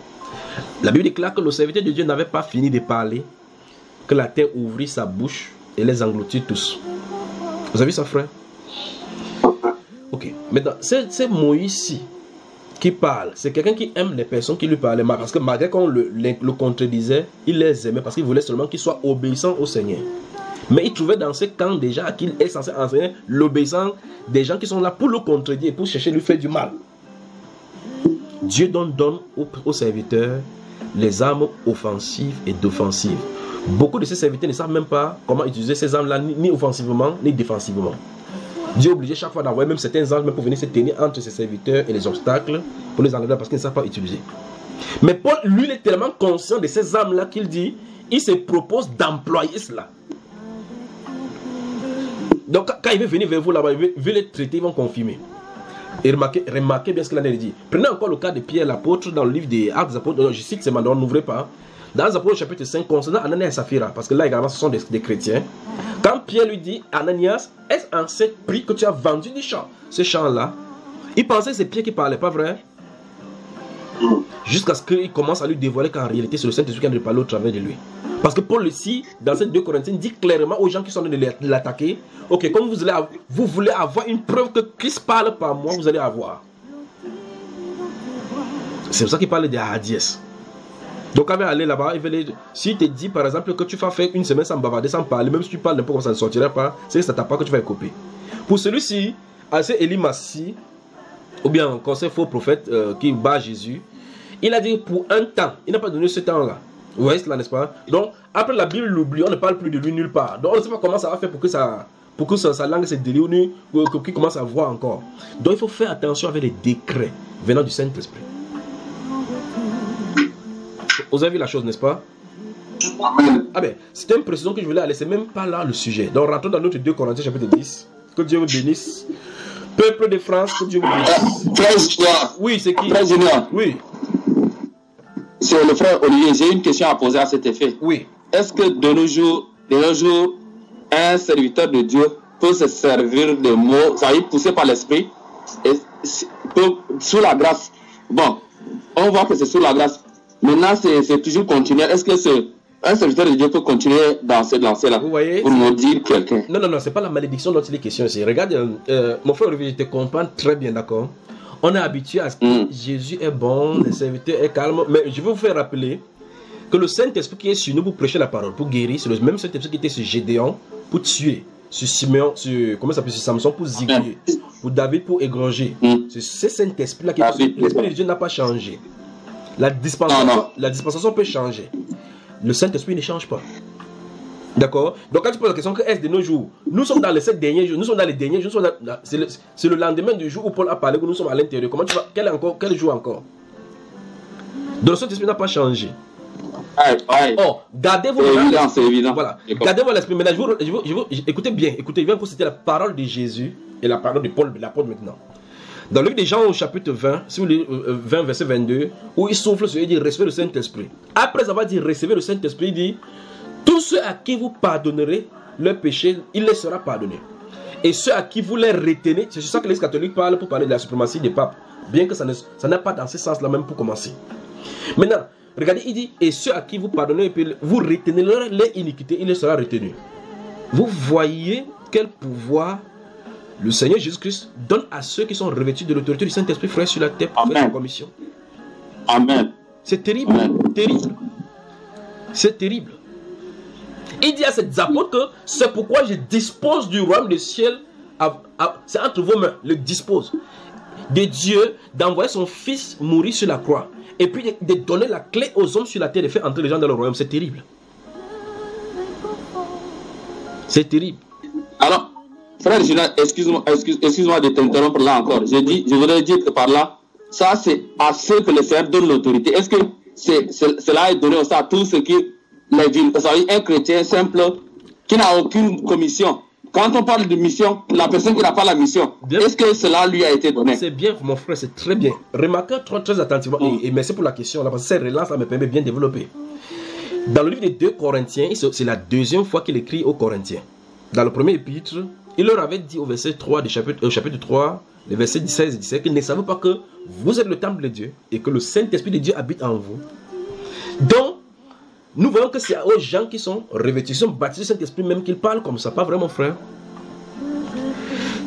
Speaker 6: La Bible déclare que le serviteur de Dieu n'avait pas fini de parler, que la terre ouvrit sa bouche et les engloutit tous. Vous avez vu ça, frère? Ok. Maintenant, c'est Moïse qui parle. C'est quelqu'un qui aime les personnes qui lui parlaient. Parce que malgré qu'on le contredisait, il les aimait parce qu'il voulait seulement qu'ils soient obéissants au Seigneur. Mais il trouvait dans ce camp déjà à qui il est censé enseigner l'obéissance des gens qui sont là pour le contredire et pour chercher à lui faire du mal. Dieu donne aux serviteurs les armes offensives et défensives. Beaucoup de ces serviteurs ne savent même pas comment utiliser ces armes-là, ni offensivement, ni défensivement. Dieu est obligé chaque fois d'envoyer même certains anges pour venir se tenir entre ses serviteurs et les obstacles pour les enlever parce qu'ils ne savent pas utiliser. Mais Paul, lui, il est tellement conscient de ces armes-là qu'il dit, il se propose d'employer cela. Donc quand il veut venir vers vous là-bas, il veut les traiter, ils vont confirmer. Et remarquez bien ce qu'il a dit. Prenez encore le cas de Pierre l'apôtre dans le livre des Actes des Apôtres. Je cite, c'est maintenant, n'ouvrez pas. Dans les Apôtres chapitre 5, concernant Ananias et Saphira, parce que là également ce sont des chrétiens. Quand Pierre lui dit, Ananias, est-ce en ce prix que tu as vendu du champ? Ce champ-là, il pensait que c'est Pierre qui parlait, pas vrai? Jusqu'à ce qu'il commence à lui dévoiler qu'en réalité, c'est le Saint-Esprit qui a de parler au travers de lui. Parce que Paul ici, dans ces 2 Corinthiens, dit clairement aux gens qui sont en train de l'attaquer, ok, comme vous voulez avoir une preuve que Christ parle par moi, vous allez avoir. C'est pour ça qu'il parle des Hadies. Donc, avant d'aller là-bas, si te dit par exemple que tu vas faire une semaine sans bavarder, sans parler, même si tu parles n'importe comment, ça ne sortira pas, c'est que ça t'apprend que tu vas copier. Pour celui-ci, assez Élie Massi, ou bien encore ce faux prophète qui bat Jésus, il a dit pour un temps, il n'a pas donné ce temps-là. Vous voyez cela, n'est-ce pas? Donc, après la Bible l'oublie, on ne parle plus de lui nulle part. Donc, on ne sait pas comment ça va faire pour que sa langue se délie ou qu'il commence à voir encore. Donc, il faut faire attention avec les décrets venant du Saint-Esprit. Vous avez vu la chose, n'est-ce pas? Ah ben, c'était une précision que je voulais aller, c'est même pas là le sujet. Donc, rentrons dans notre 2 Corinthiens chapitre 10. Que Dieu vous bénisse. Peuple de France, que Dieu vous bénisse.
Speaker 9: Frère Junior.
Speaker 6: Oui, c'est qui?
Speaker 9: Frère Junior.
Speaker 6: Oui.
Speaker 9: C'est le frère Olivier. J'ai une question à poser à cet effet.
Speaker 6: Oui.
Speaker 9: Est-ce que de nos jours, un serviteur de Dieu peut se servir de mots, ça va être poussé par l'esprit, sous la grâce? Bon, on voit que c'est sous la grâce. Maintenant, c'est toujours continuel. Est-ce que un serviteur de Dieu peut continuer dans cette lancée-là pour maudire quelqu'un?
Speaker 6: Non, c'est pas la malédiction dont il est question ici. Regarde, mon frère Olivier, je te comprends très bien, d'accord? On est habitué à ce que Jésus est bon, le serviteur est calme. Mais je veux vous faire rappeler que le Saint-Esprit qui est sur nous pour prêcher la parole, pour guérir, c'est le même Saint-Esprit qui était sur Gédéon pour tuer, sur Simeon, sur Samson pour ziguer, pour David pour égorger. C'est ce Saint-Esprit-là qui est l'Esprit de Dieu n'a pas changé. La dispensation peut changer. Le Saint-Esprit ne change pas. D'accord? Donc quand tu poses la question que est-ce de nos jours, nous sommes dans les 7 derniers jours, nous sommes dans les derniers jours, c'est le lendemain du jour où Paul a parlé, que nous sommes à l'intérieur. Comment tu vas, quel jour encore? Donc le Saint-Esprit n'a pas changé. Oh, gardez-vous
Speaker 9: évident.
Speaker 6: Voilà. Gardez-vous l'esprit. Maintenant, écoutez bien, c'était la parole de Jésus et la parole de Paul, l'apôtre maintenant. Dans le livre des Jean au chapitre 20, si vous lisez 20 verset 22, où il souffle sur eux, il dit recevez le Saint-Esprit. Après avoir dit recevez le Saint-Esprit, il dit tous ceux à qui vous pardonnerez leur péché, il les sera pardonné. Et ceux à qui vous les retenez, c'est sur ça que l'Église catholique parle pour parler de la suprématie des papes, bien que ça n'a pas dans ce sens-là même pour commencer. Maintenant, regardez, il dit et ceux à qui vous pardonnez et puis vous retenez leur iniquité, il les sera retenu. Vous voyez quel pouvoir le Seigneur Jésus-Christ donne à ceux qui sont revêtus de l'autorité du Saint-Esprit, frère, sur la terre pour faire sa commission.
Speaker 9: Amen.
Speaker 6: C'est terrible. Terrible. C'est terrible. Il dit à ses apôtres que c'est pourquoi je dispose du royaume des ciels. C'est entre vos mains, le dispose. De Dieu d'envoyer son fils mourir sur la croix. Et puis de donner la clé aux hommes sur la terre de faire entrer les gens dans le royaume. C'est terrible. C'est terrible.
Speaker 9: Alors, frère Julien, excuse-moi de t'interrompre là encore. Je voudrais dire que par là, ça c'est à ceux que le Seigneur donne l'autorité. Est-ce que cela est donné aussi à tous ceux qui, un chrétien simple qui n'a aucune commission? Quand on parle de mission, la personne qui n'a pas la mission, est-ce que cela lui a été donné?
Speaker 6: C'est bien, mon frère, c'est très bien. Remarquez très attentivement, et merci pour la question, là, parce que cette relance me permet bien de développer. Dans le livre des 2 Corinthiens, c'est la deuxième fois qu'il écrit aux Corinthiens. Dans le premier épître, il leur avait dit au verset 3 du chapitre 3, les versets 16 et 17, qu'ils ne savaient pas que vous êtes le temple de Dieu et que le Saint-Esprit de Dieu habite en vous. Donc, nous voyons que c'est aux gens qui sont revêtus, qui sont baptisés du Saint-Esprit même qu'ils parlent comme ça, pas vraiment, frère.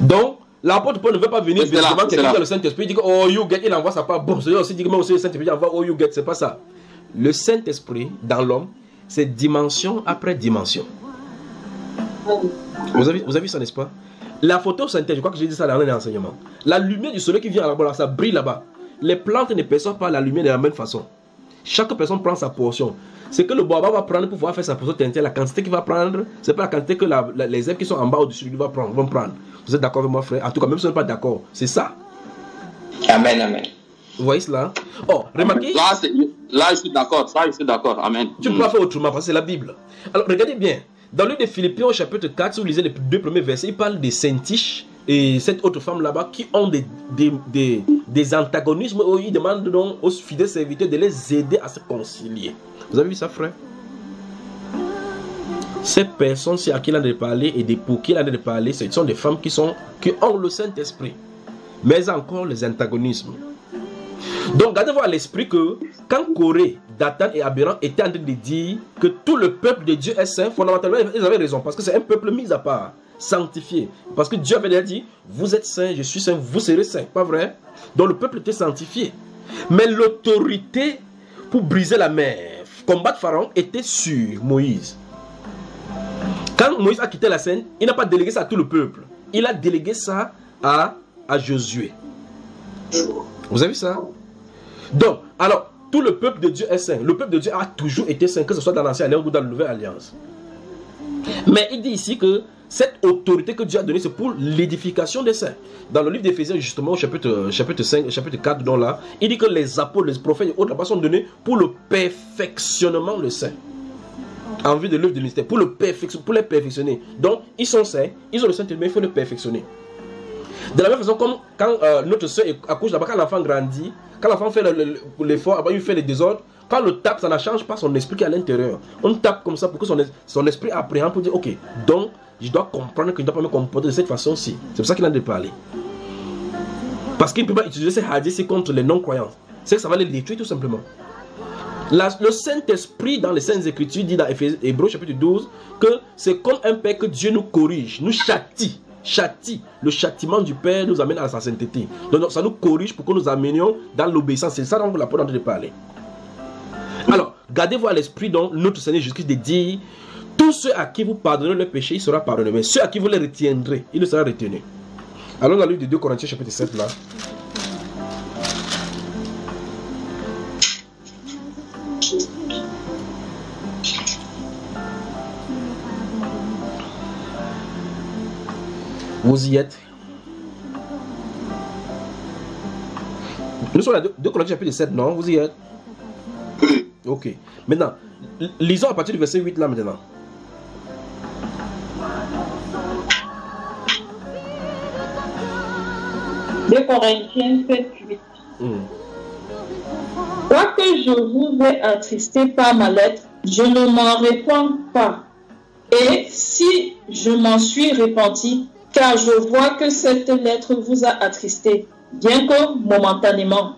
Speaker 6: Donc, l'apôtre Paul ne veut pas venir devant quelqu'un qui a le Saint-Esprit, il dit que oh you get, il envoie sa part. Bon, c'est aussi dit que moi aussi le Saint-Esprit envoie oh you get, c'est pas ça. Le Saint-Esprit dans l'homme, c'est dimension après dimension. Vous avez vu ça, n'est-ce pas? La photosynthèse, je crois que j'ai dit ça dans l'enseignement. La lumière du soleil qui vient là-bas, ça brille là-bas. Les plantes ne perçoivent pas la lumière de la même façon. Chaque personne prend sa portion. Ce que le bois va prendre pour pouvoir faire sa portion, la quantité qu'il va prendre, c'est pas la quantité que les herbes qui sont en bas au-dessus lui vont prendre. Vous êtes d'accord avec moi, frère? En tout cas, même si vous n'êtes pas d'accord, c'est ça.
Speaker 9: Amen, amen.
Speaker 6: Vous voyez cela? Oh, remarquez.
Speaker 9: Là, je suis d'accord. Ça, je suis d'accord. Amen.
Speaker 6: Tu ne peux pas faire autrement parce que c'est la Bible. Alors, regardez bien. Dans le livre de Philippiens, au chapitre 4, si vous lisez les 2 premiers versets, il parle des Saintiches et cette autre femme là-bas qui ont des antagonismes où ils demandent donc aux fidèles serviteurs de les aider à se concilier. Vous avez vu ça, frère? Ces personnes à qui il a de parler et pour qui il a de parler, ce sont des femmes qui ont le Saint-Esprit, mais encore les antagonismes. Donc, gardez-vous à l'esprit que quand Corée, Dathan et Abiram étaient en train de dire que tout le peuple de Dieu est saint, fondamentalement, ils avaient raison, parce que c'est un peuple mis à part, sanctifié. Parce que Dieu avait déjà dit, vous êtes saints, je suis saint, vous serez saints. Pas vrai? Donc, le peuple était sanctifié. Mais l'autorité pour briser la mer, combattre Pharaon, était sur Moïse. Quand Moïse a quitté la scène, il n'a pas délégué ça à tout le peuple. Il a délégué ça à Josué. Vous avez vu ça? Donc, alors, tout le peuple de Dieu est saint. Le peuple de Dieu a toujours été saint, que ce soit dans l'Ancienne Alliance ou dans la Nouvelle Alliance. Mais il dit ici que cette autorité que Dieu a donnée, c'est pour l'édification des saints. Dans le livre d'Éphésiens, justement, au chapitre 5, chapitre 4, dont là, il dit que les apôtres, les prophètes et autres là-bas sont donnés pour le perfectionnement des saints. En vue de l'œuvre du ministère, pour les perfectionner. Donc, ils sont saints, ils ont le Saint-Esprit, mais il faut les perfectionner. De la même façon, comme quand notre soeur accouche là-bas, quand l'enfant grandit, quand l'enfant fait l'effort, il fait le désordre, quand on le tape, ça ne change pas son esprit qui est à l'intérieur. On tape comme ça pour que son esprit appréhende pour dire, ok, donc je dois comprendre que je ne dois pas me comporter de cette façon-ci. C'est pour ça qu'il a de parler. Parce qu'il ne peut pas utiliser ces hadiths contre les non-croyants. C'est que ça va les détruire tout simplement. Le Saint-Esprit dans les Saintes Écritures dit dans Hébreux chapitre 12 que c'est comme un père que Dieu nous corrige, nous châtie. Le châtiment du Père nous amène à sa sainteté. Donc ça nous corrige pour que nous amenions dans l'obéissance. C'est ça dont la parole est en train de parler. Alors, gardez-vous à l'esprit donc notre Seigneur Jésus-Christ de dire, tous ceux à qui vous pardonnez le péché, il sera pardonné. Mais ceux à qui vous les retiendrez, il ne sera retenu. Allons dans le livre de 2 Corinthiens chapitre 7 là. Vous y êtes? Nous sommes à 2 Corinthiens chapitre 7, non? Vous y êtes? Ok. Maintenant, lisons à partir du verset 8 là maintenant.
Speaker 8: Deux Corinthiens 7, 8. Quoique je vous ai attristé par ma lettre, je ne m'en répands pas. Et si je m'en suis repenti, car je vois que cette lettre vous a attristé, bien que momentanément.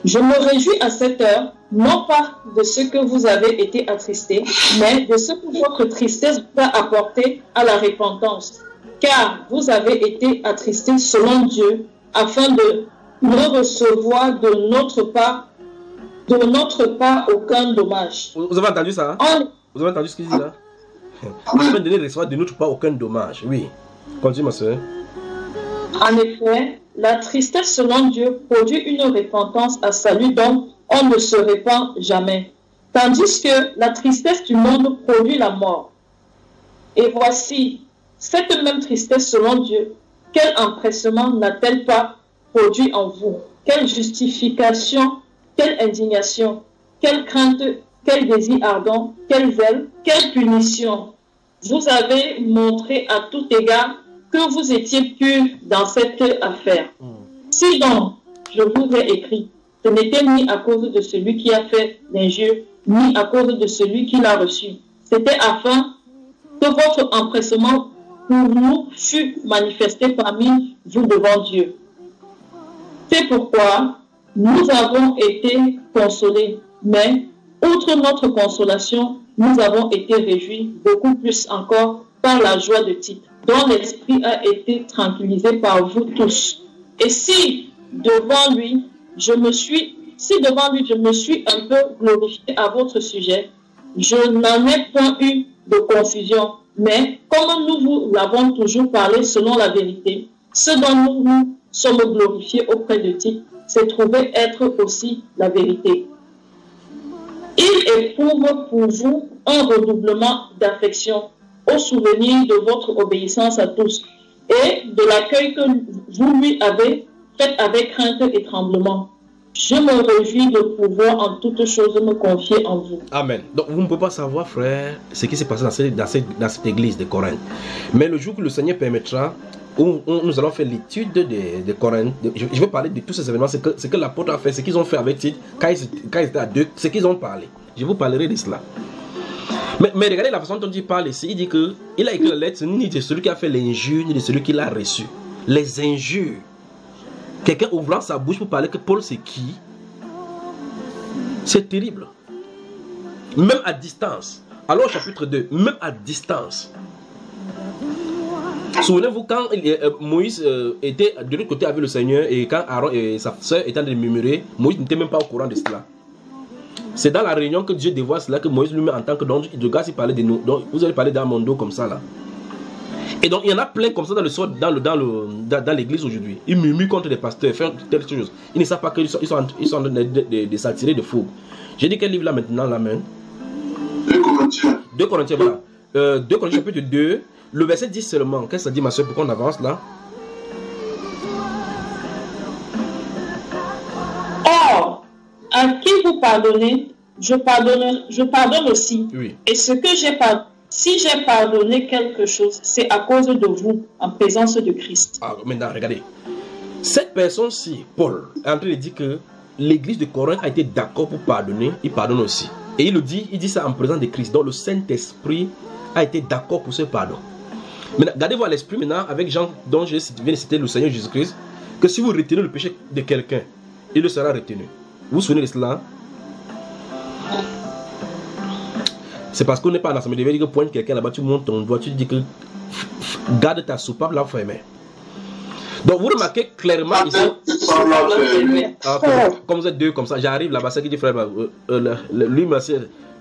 Speaker 8: Je me réjouis à cette heure, non pas de ce que vous avez été attristé, mais de ce que votre tristesse vous a apporté à la repentance. Car vous avez été attristé selon Dieu, afin de ne recevoir de notre part aucun dommage.
Speaker 6: Vous avez entendu ça? Vous avez entendu ce qu'il dit là? Vous avez donné recevoir de notre part aucun dommage, oui. Continue ma soeur.
Speaker 8: En effet, la tristesse selon Dieu produit une repentance à salut dont on ne se répand jamais. Tandis que la tristesse du monde produit la mort. Et voici, cette même tristesse selon Dieu, quel empressement n'a-t-elle pas produit en vous? Quelle justification, quelle indignation, quelle crainte, quel désir ardent, quel zèle, quelle punition. Vous avez montré à tout égard que vous étiez pur dans cette affaire. Si donc je vous ai écrit, ce n'était ni à cause de celui qui a fait l'injure, ni à cause de celui qui l'a reçu. C'était afin que votre empressement pour nous fût manifesté parmi vous devant Dieu. C'est pourquoi nous avons été consolés, mais outre notre consolation, nous avons été réjouis beaucoup plus encore par la joie de Tite, dont l'esprit a été tranquillisé par vous tous. Et si devant lui, je me suis un peu glorifié à votre sujet, je n'en ai point eu de confusion, mais comme nous vous l'avons toujours parlé selon la vérité, ce dont nous sommes glorifiés auprès de Tite, s'est trouvé être aussi la vérité. Il éprouve pour vous un redoublement d'affection au souvenir de votre obéissance à tous et de l'accueil que vous lui avez fait avec crainte et tremblement. Je me réjouis de pouvoir en toutes choses me confier en vous.
Speaker 6: Amen. Donc vous ne pouvez pas savoir, frère, ce qui s'est passé dans cette église de Corinthe. Mais le jour que le Seigneur permettra, où nous allons faire l'étude de Corinthe, je vais parler de tous ces événements, ce que l'apôtre a fait, ce qu'ils ont fait avec Tite, quand ils étaient à deux, ce qu'ils ont parlé. Je vous parlerai de cela. Mais regardez la façon dont il parle ici. Il dit qu'il a écrit la lettre ni de celui qui a fait l'injure, ni de celui qui l'a reçu. Les injures. Quelqu'un ouvrant sa bouche pour parler que Paul c'est qui? C'est terrible. Même à distance. Alors au chapitre 2, même à distance. Souvenez-vous quand Moïse était de l'autre côté avec le Seigneur et quand Aaron et sa soeur étaient en train de murmurer, Moïse n'était même pas au courant de cela. C'est dans la réunion que Dieu dévoile cela que Moïse lui-même en tant que don, de gars, il parlait de nous. Donc vous allez parler dans mon dos comme ça là. Et donc il y en a plein comme ça dans l'église aujourd'hui. Ils murmurent contre les pasteurs, font telle chose. Ils ne savent pas qu'ils sont en train de s'attirer de fou. J'ai dit quel livre là maintenant la main?
Speaker 7: 2 Corinthiens.
Speaker 6: 2 Corinthiens, voilà. 2 Corinthiens chapitre 2, le verset 10 seulement. Qu'est-ce que ça dit ma soeur pour qu'on avance là?
Speaker 8: Or, à qui vous pardonnez, je pardonne aussi.
Speaker 6: Oui.
Speaker 8: Et ce que si j'ai pardonné quelque chose, c'est à cause de vous, en présence de Christ.
Speaker 6: Ah, maintenant, regardez. Cette personne-ci, Paul, est en train de dire que l'église de Corinthe a été d'accord pour pardonner, il pardonne aussi. Et il dit ça en présence de Christ. Donc le Saint-Esprit a été d'accord pour ce pardon. Maintenant, gardez-vous à l'esprit maintenant avec Jean dont je viens de citer le Seigneur Jésus-Christ, que si vous retenez le péché de quelqu'un, il le sera retenu. Vous vous souvenez de cela? C'est parce qu'on n'est pas en assemblée. Il veut dire que pointe quelqu'un là-bas, tu montes ton doigt, tu dis que garde ta soupape là, fermée. Donc vous remarquez clairement ici, comme vous êtes deux comme ça, j'arrive là-bas, c'est qui dit frère,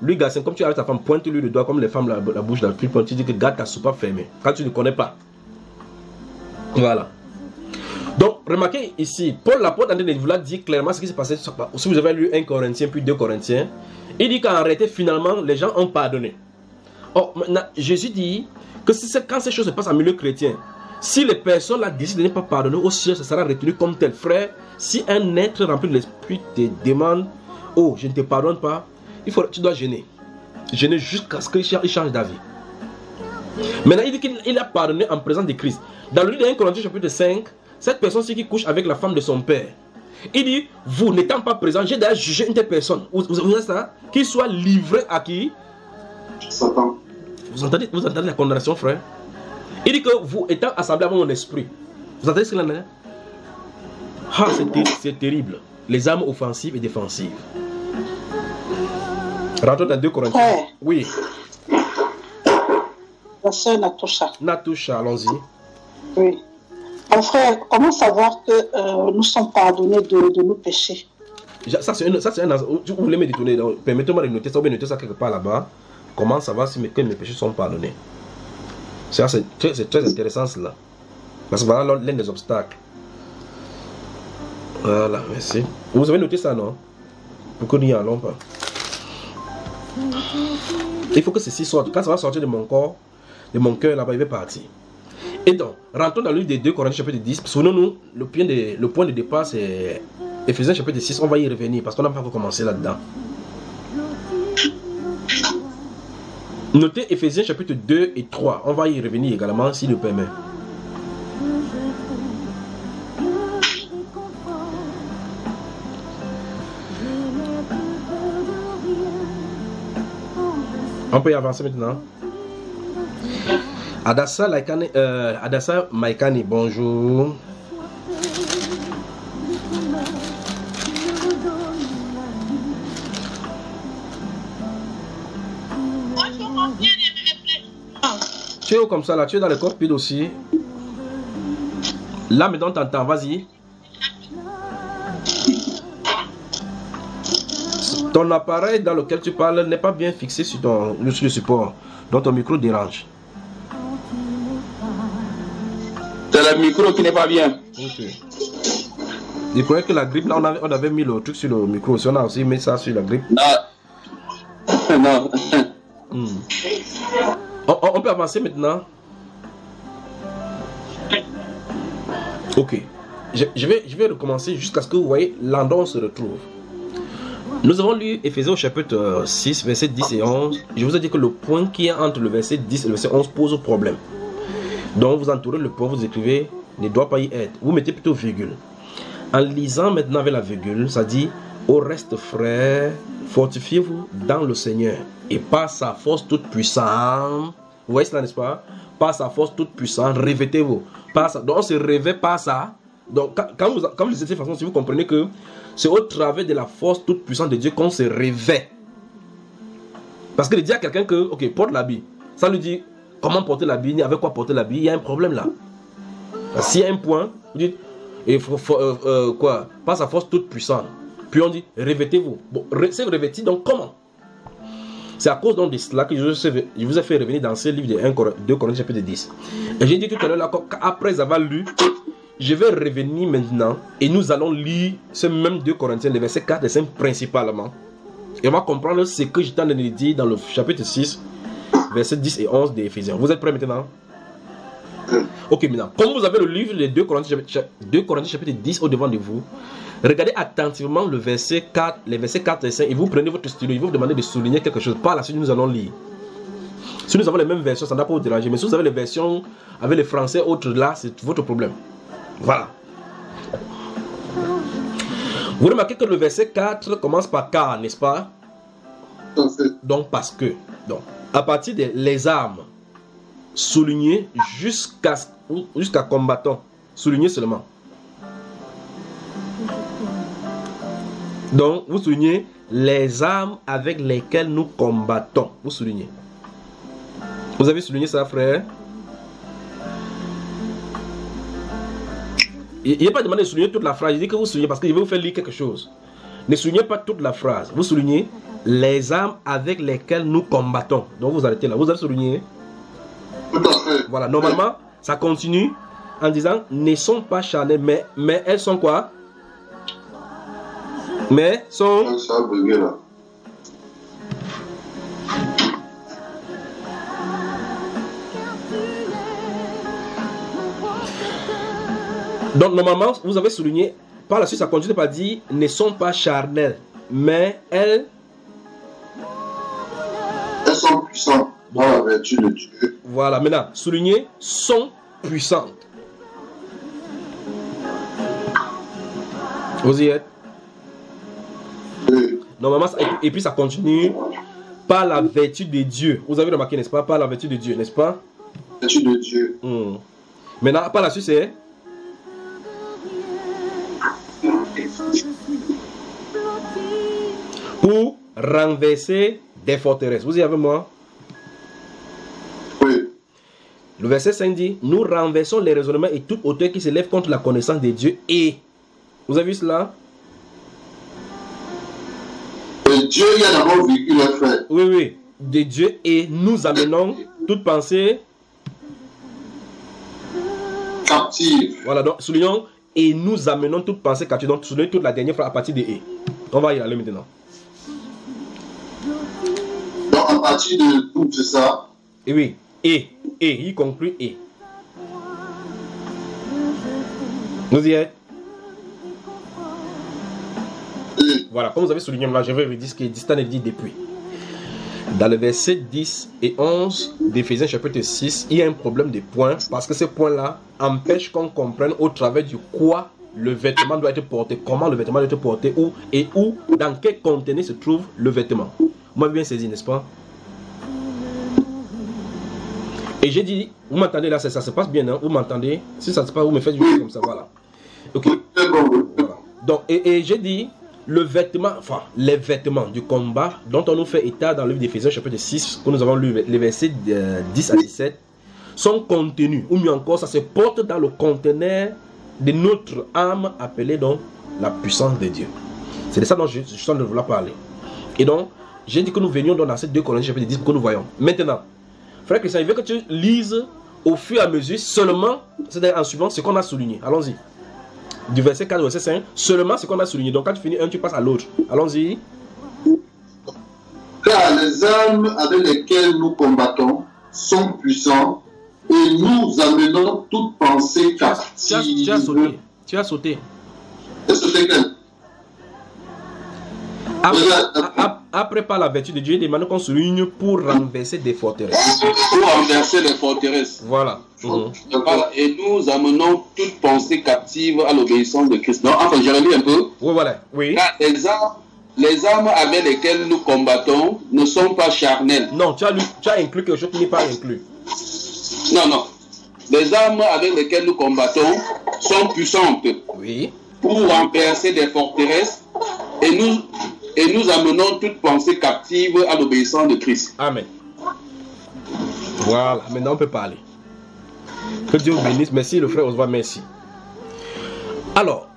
Speaker 6: lui Gassin, comme tu as ta femme, pointe-lui le doigt comme les femmes la bouche dans le cul, tu dis que garde ta soupape fermée, quand tu ne connais pas. Voilà. Donc remarquez ici, Paul l'apôtre vous l'a dit clairement ce qui s'est passé, si vous avez lu 1 Corinthiens puis 2 Corinthiens, il dit qu'en réalité finalement les gens ont pardonné. Or maintenant Jésus dit que quand ces choses se passent en milieu chrétien, si les personnes là décident de ne pas pardonner au ciel, ça sera retenu comme tel. Frère, si un être rempli de l'esprit te demande, oh, je ne te pardonne pas, tu dois gêner. Gêner jusqu'à ce qu'il change d'avis. Maintenant, il dit qu'il a pardonné en présence de Christ. Dans le livre de 1 Corinthiens chapitre 5, cette personne-ci qui couche avec la femme de son père, il dit, vous n'étant pas présent, j'ai d'ailleurs jugé une telle personne. Vous avez ça? Qu'il soit livré à qui?
Speaker 7: Satan.
Speaker 6: Vous entendez la condamnation, frère? Il dit que vous étant assemblés avec mon esprit. Vous entendez ce qu'il en est? Ah, c'est terrible. Les armes offensives et défensives. Rentrons dans 2 Corinthiens.
Speaker 10: Ouais.
Speaker 6: Oui.
Speaker 10: La sœur Natosha.
Speaker 6: Natosha, allons-y.
Speaker 10: Oui. Mon frère, comment savoir que nous sommes pardonnés de nos péchés?
Speaker 6: Ça, c'est un... Vous voulez me détourner. Permettez-moi de noter ça, ou bien noter ça quelque part là-bas. Comment savoir si mes péchés sont pardonnés? C'est très intéressant cela. Parce que voilà l'un des obstacles. Voilà, merci. Vous avez noté ça, non? Pour que nous n'y allons pas. Il faut que ceci sorte. Quand ça va sortir de mon corps, de mon cœur, là-bas, il va partir. Et donc, rentrons dans le livre des 2 Corinthiens chapitre 10. Souvenons-nous, le point de départ, c'est Éphésiens chapitre 6. On va y revenir parce qu'on n'a pas encore commencé là-dedans. Notez Éphésiens chapitre 2 et 3. On va y revenir également s'il le permet. On peut y avancer maintenant. Adassa Maikani, bonjour. Tu es où comme ça là? Tu es dans le cockpit aussi? Là maintenant t'entends, vas-y. Ton appareil dans lequel tu parles n'est pas bien fixé sur le support. Donc ton micro dérange.
Speaker 9: C'est le micro qui n'est pas bien.
Speaker 6: Ok. Je croyais que la grippe, là on avait mis le truc sur le micro. Si on a aussi mis ça sur la grippe.
Speaker 9: Non.
Speaker 6: On peut avancer maintenant. Ok. Je vais recommencer jusqu'à ce que vous voyez l'endroit où on se retrouve. Nous avons lu Éphésiens au chapitre 6, verset 10 et 11. Je vous ai dit que le point qui est entre le verset 10 et le verset 11 pose problème. Donc vous entourez le point, vous écrivez, ne doit pas y être. Vous mettez plutôt virgule. En lisant maintenant avec la virgule, ça dit, au reste frères, fortifiez-vous dans le Seigneur et par sa force toute puissante. Vous voyez cela, n'est-ce pas? Par sa force toute puissante, revêtez-vous. Donc on se revêt par sa Donc, quand vous lisez de cette façon, si vous comprenez que c'est au travers de la force toute puissante de Dieu qu'on se réveille. Parce que de dire à quelqu'un que, ok, porte l'habit, ça lui dit comment porter l'habit, ni avec quoi porter l'habit, il y a un problème là. S'il y a un point, vous dites, il faut quoi, par sa force toute puissante. Puis on dit, revêtez-vous. Bon, c'est revêti, donc comment? C'est à cause donc de cela que je vous ai fait revenir dans ce livre de 2 Corinthiens chapitre 10. Et j'ai dit tout à l'heure, après avoir lu, je vais revenir maintenant et nous allons lire ce même 2 Corinthiens, les versets 4 et 5 principalement. Et on va comprendre ce que j'étais en train de dire dans le chapitre 6, versets 10 et 11 d'Éphésiens. Vous êtes prêts maintenant? Ok, maintenant, comme vous avez le livre de 2 Corinthiens chapitre 10 au devant de vous, regardez attentivement le verset 4, les versets 4 et 5 et vous prenez votre stylo et vous demandez de souligner quelque chose. Par la suite, nous allons lire. Si nous avons les mêmes versions, ça n'a pas vous déranger. Mais si vous avez les versions avec les français autres là, c'est votre problème. Voilà. Vous remarquez que le verset 4 commence par car, n'est-ce pas? Donc parce que. Donc, à partir des les armes, souligner jusqu'à combattant. Souligner seulement. Donc, vous soulignez les armes avec lesquelles nous combattons. Vous soulignez. Vous avez souligné ça, frère? Il n'est pas demandé de souligner toute la phrase. Il dit que vous soulignez parce qu'il veut vous faire lire quelque chose. Ne soulignez pas toute la phrase. Vous soulignez les armes avec lesquelles nous combattons. Donc vous arrêtez là. Vous avez souligné. Voilà. Normalement, ça continue en disant ne sont pas charnelles, mais elles sont quoi? Mais sont. Donc normalement, vous avez souligné, par la suite ça continue par dire, ne sont pas charnelles, mais elles
Speaker 7: sont puissantes dans la vertu de Dieu.
Speaker 6: Voilà, maintenant, souligner, sont puissantes. Vous y êtes?
Speaker 7: Oui.
Speaker 6: Normalement, et puis ça continue par la vertu de Dieu. Vous avez remarqué, n'est-ce pas? Par la vertu de Dieu, n'est-ce pas?
Speaker 7: Vertu de Dieu.
Speaker 6: Maintenant, par la suite, c'est pour renverser des forteresses. Vous y avez moi?
Speaker 7: Oui.
Speaker 6: Le verset 5 dit, nous renversons les raisonnements et toute hauteur qui s'élève contre la connaissance de Dieu. Et, vous avez vu cela?
Speaker 7: Et Dieu y a d'abord vécu le frère.
Speaker 6: Oui, oui. De Dieu et nous amenons toute pensée
Speaker 7: captive.
Speaker 6: Voilà, donc soulignons et nous amenons toute pensée captive. Donc soulignons toute la dernière phrase à partir de et. On va y aller maintenant.
Speaker 7: Donc à partir de tout, c'est ça?
Speaker 6: Et oui, et, il conclut et. Vous y êtes? Voilà, comme vous avez souligné, là, je vais vous dire ce que Distan dit depuis. Dans le verset 10 et 11 d'Éphésiens chapitre 6, il y a un problème de points parce que ces points-là empêchent qu'on comprenne au travers du quoi le vêtement doit être porté, comment le vêtement doit être porté, où et où, dans quel conteneur se trouve le vêtement. Vous m'avez bien saisi, n'est-ce pas? Et j'ai dit, vous m'entendez là, ça se passe bien, hein? Vous m'entendez? Si ça se passe, vous me faites du comme ça, voilà. Ok. Voilà. Donc, et j'ai dit, le vêtement, enfin, les vêtements du combat dont on nous fait état dans le livre d'Éphésiens chapitre 6, que nous avons lu les versets 10 à 17, sont contenus, ou mieux encore, ça se porte dans le conteneur de notre âme appelée donc la puissance de Dieu. C'est de ça dont je suis en train de vouloir parler. Et donc, j'ai dit que nous venions dans ces 2 Corinthiens chapitre 10 pour que nous voyons. Maintenant, frère Christian, il veut que tu lises au fur et à mesure seulement, c'est-à-dire en suivant ce qu'on a souligné. Allons-y. Du verset 4 au verset 5, seulement ce qu'on a souligné. Donc quand tu finis un, tu passes à l'autre. Allons-y.
Speaker 7: Car les armes avec lesquelles nous combattons sont puissants et nous amenons toute pensée captive.
Speaker 6: Tu as sauté. Tu as sauté.
Speaker 7: Tu as sauté quel?
Speaker 6: Après, par la vertu de Dieu, il demande qu'on souligne pour renverser des forteresses.
Speaker 9: Pour renverser les forteresses.
Speaker 6: Voilà.
Speaker 9: Et nous amenons toute pensée captive à l'obéissance de Christ. Non, enfin, je relis un peu.
Speaker 6: Oui, voilà. Oui.
Speaker 9: Car les armes avec lesquelles nous combattons ne sont pas charnelles.
Speaker 6: Non, tu as inclus quelque chose qui n'est pas inclus.
Speaker 9: Non, non. les armes avec lesquelles nous combattons sont puissantes pour renverser des forteresses et nous amenons toute pensée captive à l'obéissance de Christ.
Speaker 6: Amen. Voilà, maintenant on peut parler. Que Dieu vous bénisse. Merci le frère Oswald, merci. Alors,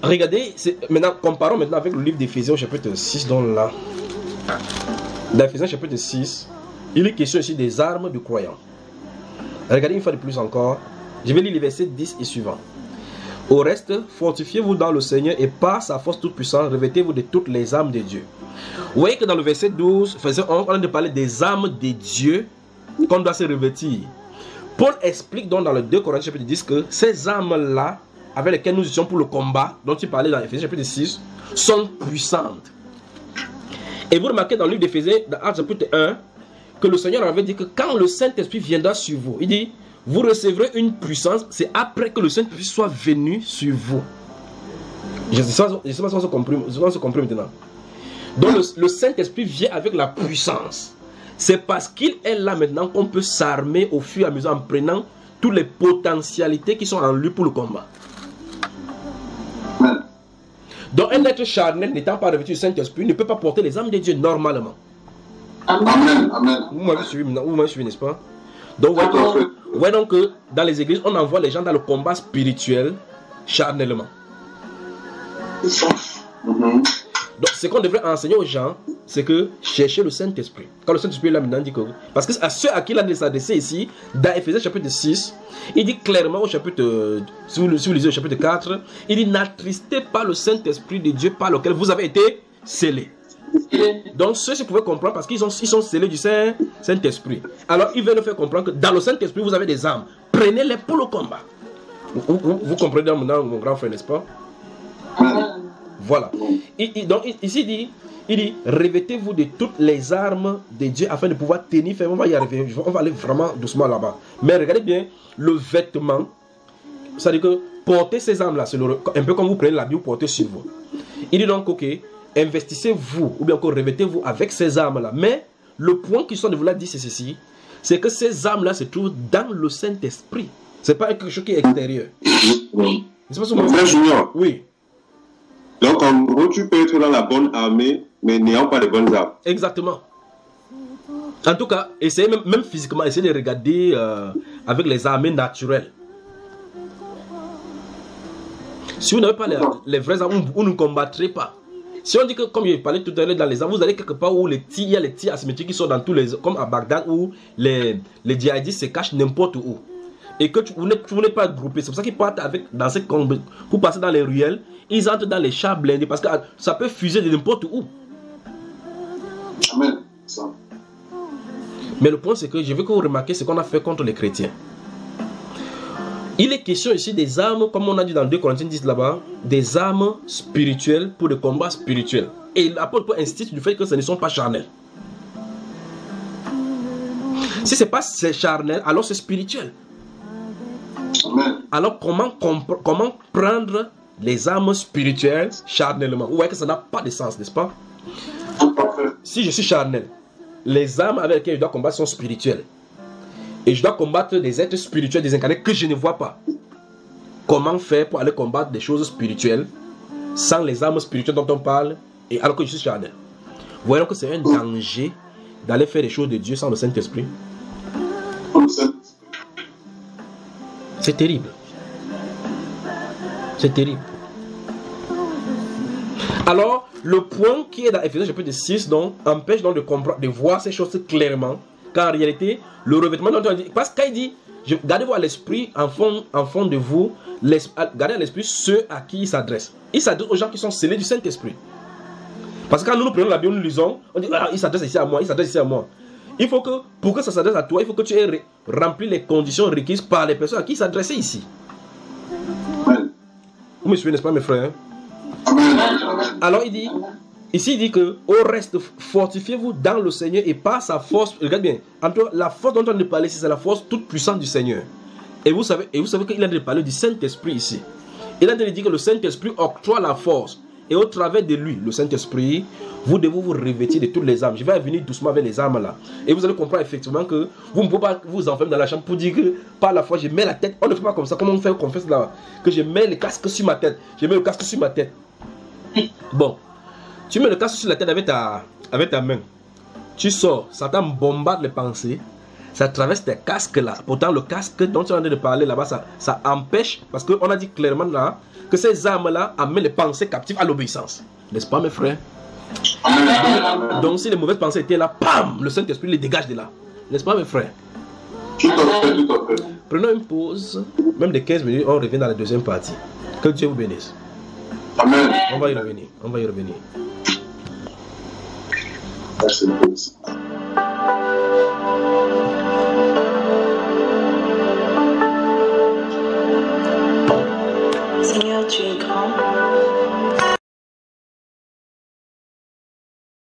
Speaker 6: regardez, maintenant, comparons maintenant avec le livre d'Éphésiens chapitre 6, donc là. Dans Éphésiens chapitre 6, il est question ici des armes du croyant. Regardez une fois de plus encore. Je vais lire les versets 10 et suivants. Au reste, fortifiez-vous dans le Seigneur et par sa force toute puissante, revêtez-vous de toutes les armes de Dieu. Vous voyez que dans le verset 12, verset 11, on a de parler des armes de Dieu qu'on doit se revêtir. Paul explique donc dans le 2 Corinthiens chapitre 10 que ces armes-là, avec lesquelles nous étions pour le combat, dont il parlait dans Éphésiens chapitre 6, sont puissantes. Et vous remarquez dans le livre d'Éphésiens, dans Actes chapitre 1, que le Seigneur avait dit que quand le Saint-Esprit viendra sur vous, il dit, vous recevrez une puissance, c'est après que le Saint-Esprit soit venu sur vous. Je ne sais pas si on se comprend maintenant. Donc le Saint-Esprit vient avec la puissance. C'est parce qu'il est là maintenant qu'on peut s'armer au fur et à mesure en prenant toutes les potentialités qui sont en lui pour le combat. Donc un être charnel n'étant pas revêtu du Saint-Esprit ne peut pas porter les armes de Dieu normalement.
Speaker 7: Amen. Amen.
Speaker 6: Vous m'avez suivi, n'est-ce pas? Donc vous voyez donc que dans les églises, on envoie les gens dans le combat spirituel charnellement. Donc ce qu'on devrait enseigner aux gens, c'est que chercher le Saint-Esprit. Quand le Saint-Esprit est là maintenant, dit que... Parce que à ceux à qui il a s'adressé ici, dans Éphésiens chapitre 6, il dit clairement au chapitre... Si vous lisez au chapitre 4, il dit n'attristez pas le Saint-Esprit de Dieu par lequel vous avez été scellés. Donc ceux-ci pouvaient comprendre parce qu'ils sont scellés du Saint-Esprit. Alors il veut nous faire comprendre que dans le Saint-Esprit vous avez des armes. Prenez-les pour le combat. Vous comprenez maintenant mon grand frère, n'est-ce pas? Voilà. Donc ici il dit revêtez-vous de toutes les armes de Dieu afin de pouvoir tenir ferme. On va y arriver. On va aller vraiment doucement là-bas. Mais regardez bien le vêtement. C'est-à-dire que porter ces armes-là, c'est un peu comme vous prenez l'habit, vous portez sur vous. Il dit donc ok, investissez-vous ou bien encore revêtez-vous avec ces armes-là. Mais le point qui sont de vous là dit c'est ceci, c'est que ces armes-là se trouvent dans le Saint-Esprit. C'est pas quelque chose qui est extérieur. C'est pas
Speaker 11: Mon frère Junior.
Speaker 6: Oui.
Speaker 11: Donc en gros, tu peux être dans la bonne armée, mais n'ayant pas de bonnes armes.
Speaker 6: Exactement. En tout cas, essayez même physiquement, essayez de regarder avec les armées naturelles. Si vous n'avez pas les vraies armes, vous ne combattrez pas. Si on dit que, comme je parlais tout à l'heure dans les armes, vous allez quelque part où il y a les tirs asymétriques qui sont dans tous les... Comme à Bagdad où les djihadistes se cachent n'importe où. Et que vous n'êtes pas groupé. C'est pour ça qu'ils partent dans ces combats. Pour passer dans les ruelles, ils entrent dans les chars blindés parce que ça peut fuser de n'importe où.
Speaker 7: Amen.
Speaker 6: Mais le point c'est que je veux que vous remarquiez ce qu'on a fait contre les chrétiens. Il est question ici des armes, comme on a dit dans 2 Corinthiens 10 là-bas, des armes spirituelles pour le combat spirituel. Et l'apôtre Paul insiste du fait que ce ne sont pas charnels. Si ce n'est pas charnel, alors c'est spirituel. Alors comment prendre les armes spirituelles charnellement? Vous voyez que ça n'a pas de sens, n'est-ce pas? Si je suis charnel, les armes avec lesquelles je dois combattre sont spirituelles. Et je dois combattre des êtres spirituels désincarnés que je ne vois pas. Comment faire pour aller combattre des choses spirituelles sans les armes spirituelles dont on parle et alors que je suis charnel? Vous voyez que c'est un danger d'aller faire des choses de Dieu sans le Saint-Esprit. C'est terrible. C'est terrible. Alors, le point qui est dans Éphésiens chapitre 6 donc, empêche donc de comprendre, de voir ces choses clairement. Car en réalité, le revêtement dont on dit, parce qu'il dit, gardez-vous à l'esprit en fond de vous, gardez à l'esprit ceux à qui il s'adresse. Il s'adresse aux gens qui sont scellés du Saint-Esprit. Parce que quand nous prenons la Bible, nous lisons, on dit, ah, il s'adresse ici à moi, il s'adresse ici à moi. Il faut que, pour que ça s'adresse à toi, il faut que tu aies rempli les conditions requises par les personnes à qui il s'adressait ici. Vous me suivez, n'est-ce pas, mes frères? Alors il dit, ici il dit que au reste, fortifiez-vous dans le Seigneur et par sa force. Regarde bien, la force dont on a parlé ici, c'est la force toute puissante du Seigneur. Et vous savez qu'il a parlé du Saint-Esprit ici. Il a dit que le Saint-Esprit octroie la force. Et au travers de lui, le Saint-Esprit, vous devez vous revêtir de toutes les âmes. Je vais venir doucement avec les âmes là. Et vous allez comprendre effectivement que vous ne pouvez pas vous enfermer dans la chambre pour dire que par la foi je mets la tête. On ne fait pas comme ça. Comment on fait qu'on fait là? Que je mets le casque sur ma tête. Je mets le casque sur ma tête. Bon. Tu mets le casque sur la tête avec ta main. Tu sors. Satan bombarde les pensées. Ça traverse tes casques là. Pourtant le casque dont tu es en train de parler là-bas, ça empêche. Parce qu'on a dit clairement là que ces âmes là amènent les pensées captives à l'obéissance. N'est-ce pas mes frères? Donc si les mauvaises pensées étaient là, pam, le Saint-Esprit les dégage de là. N'est-ce pas mes frères?
Speaker 7: Tout à fait, tout à fait.
Speaker 6: Prenons une pause, même de 15 minutes, on revient dans la deuxième partie. Que Dieu vous bénisse.
Speaker 7: Amen.
Speaker 6: On va y revenir, on va y revenir.
Speaker 7: Merci.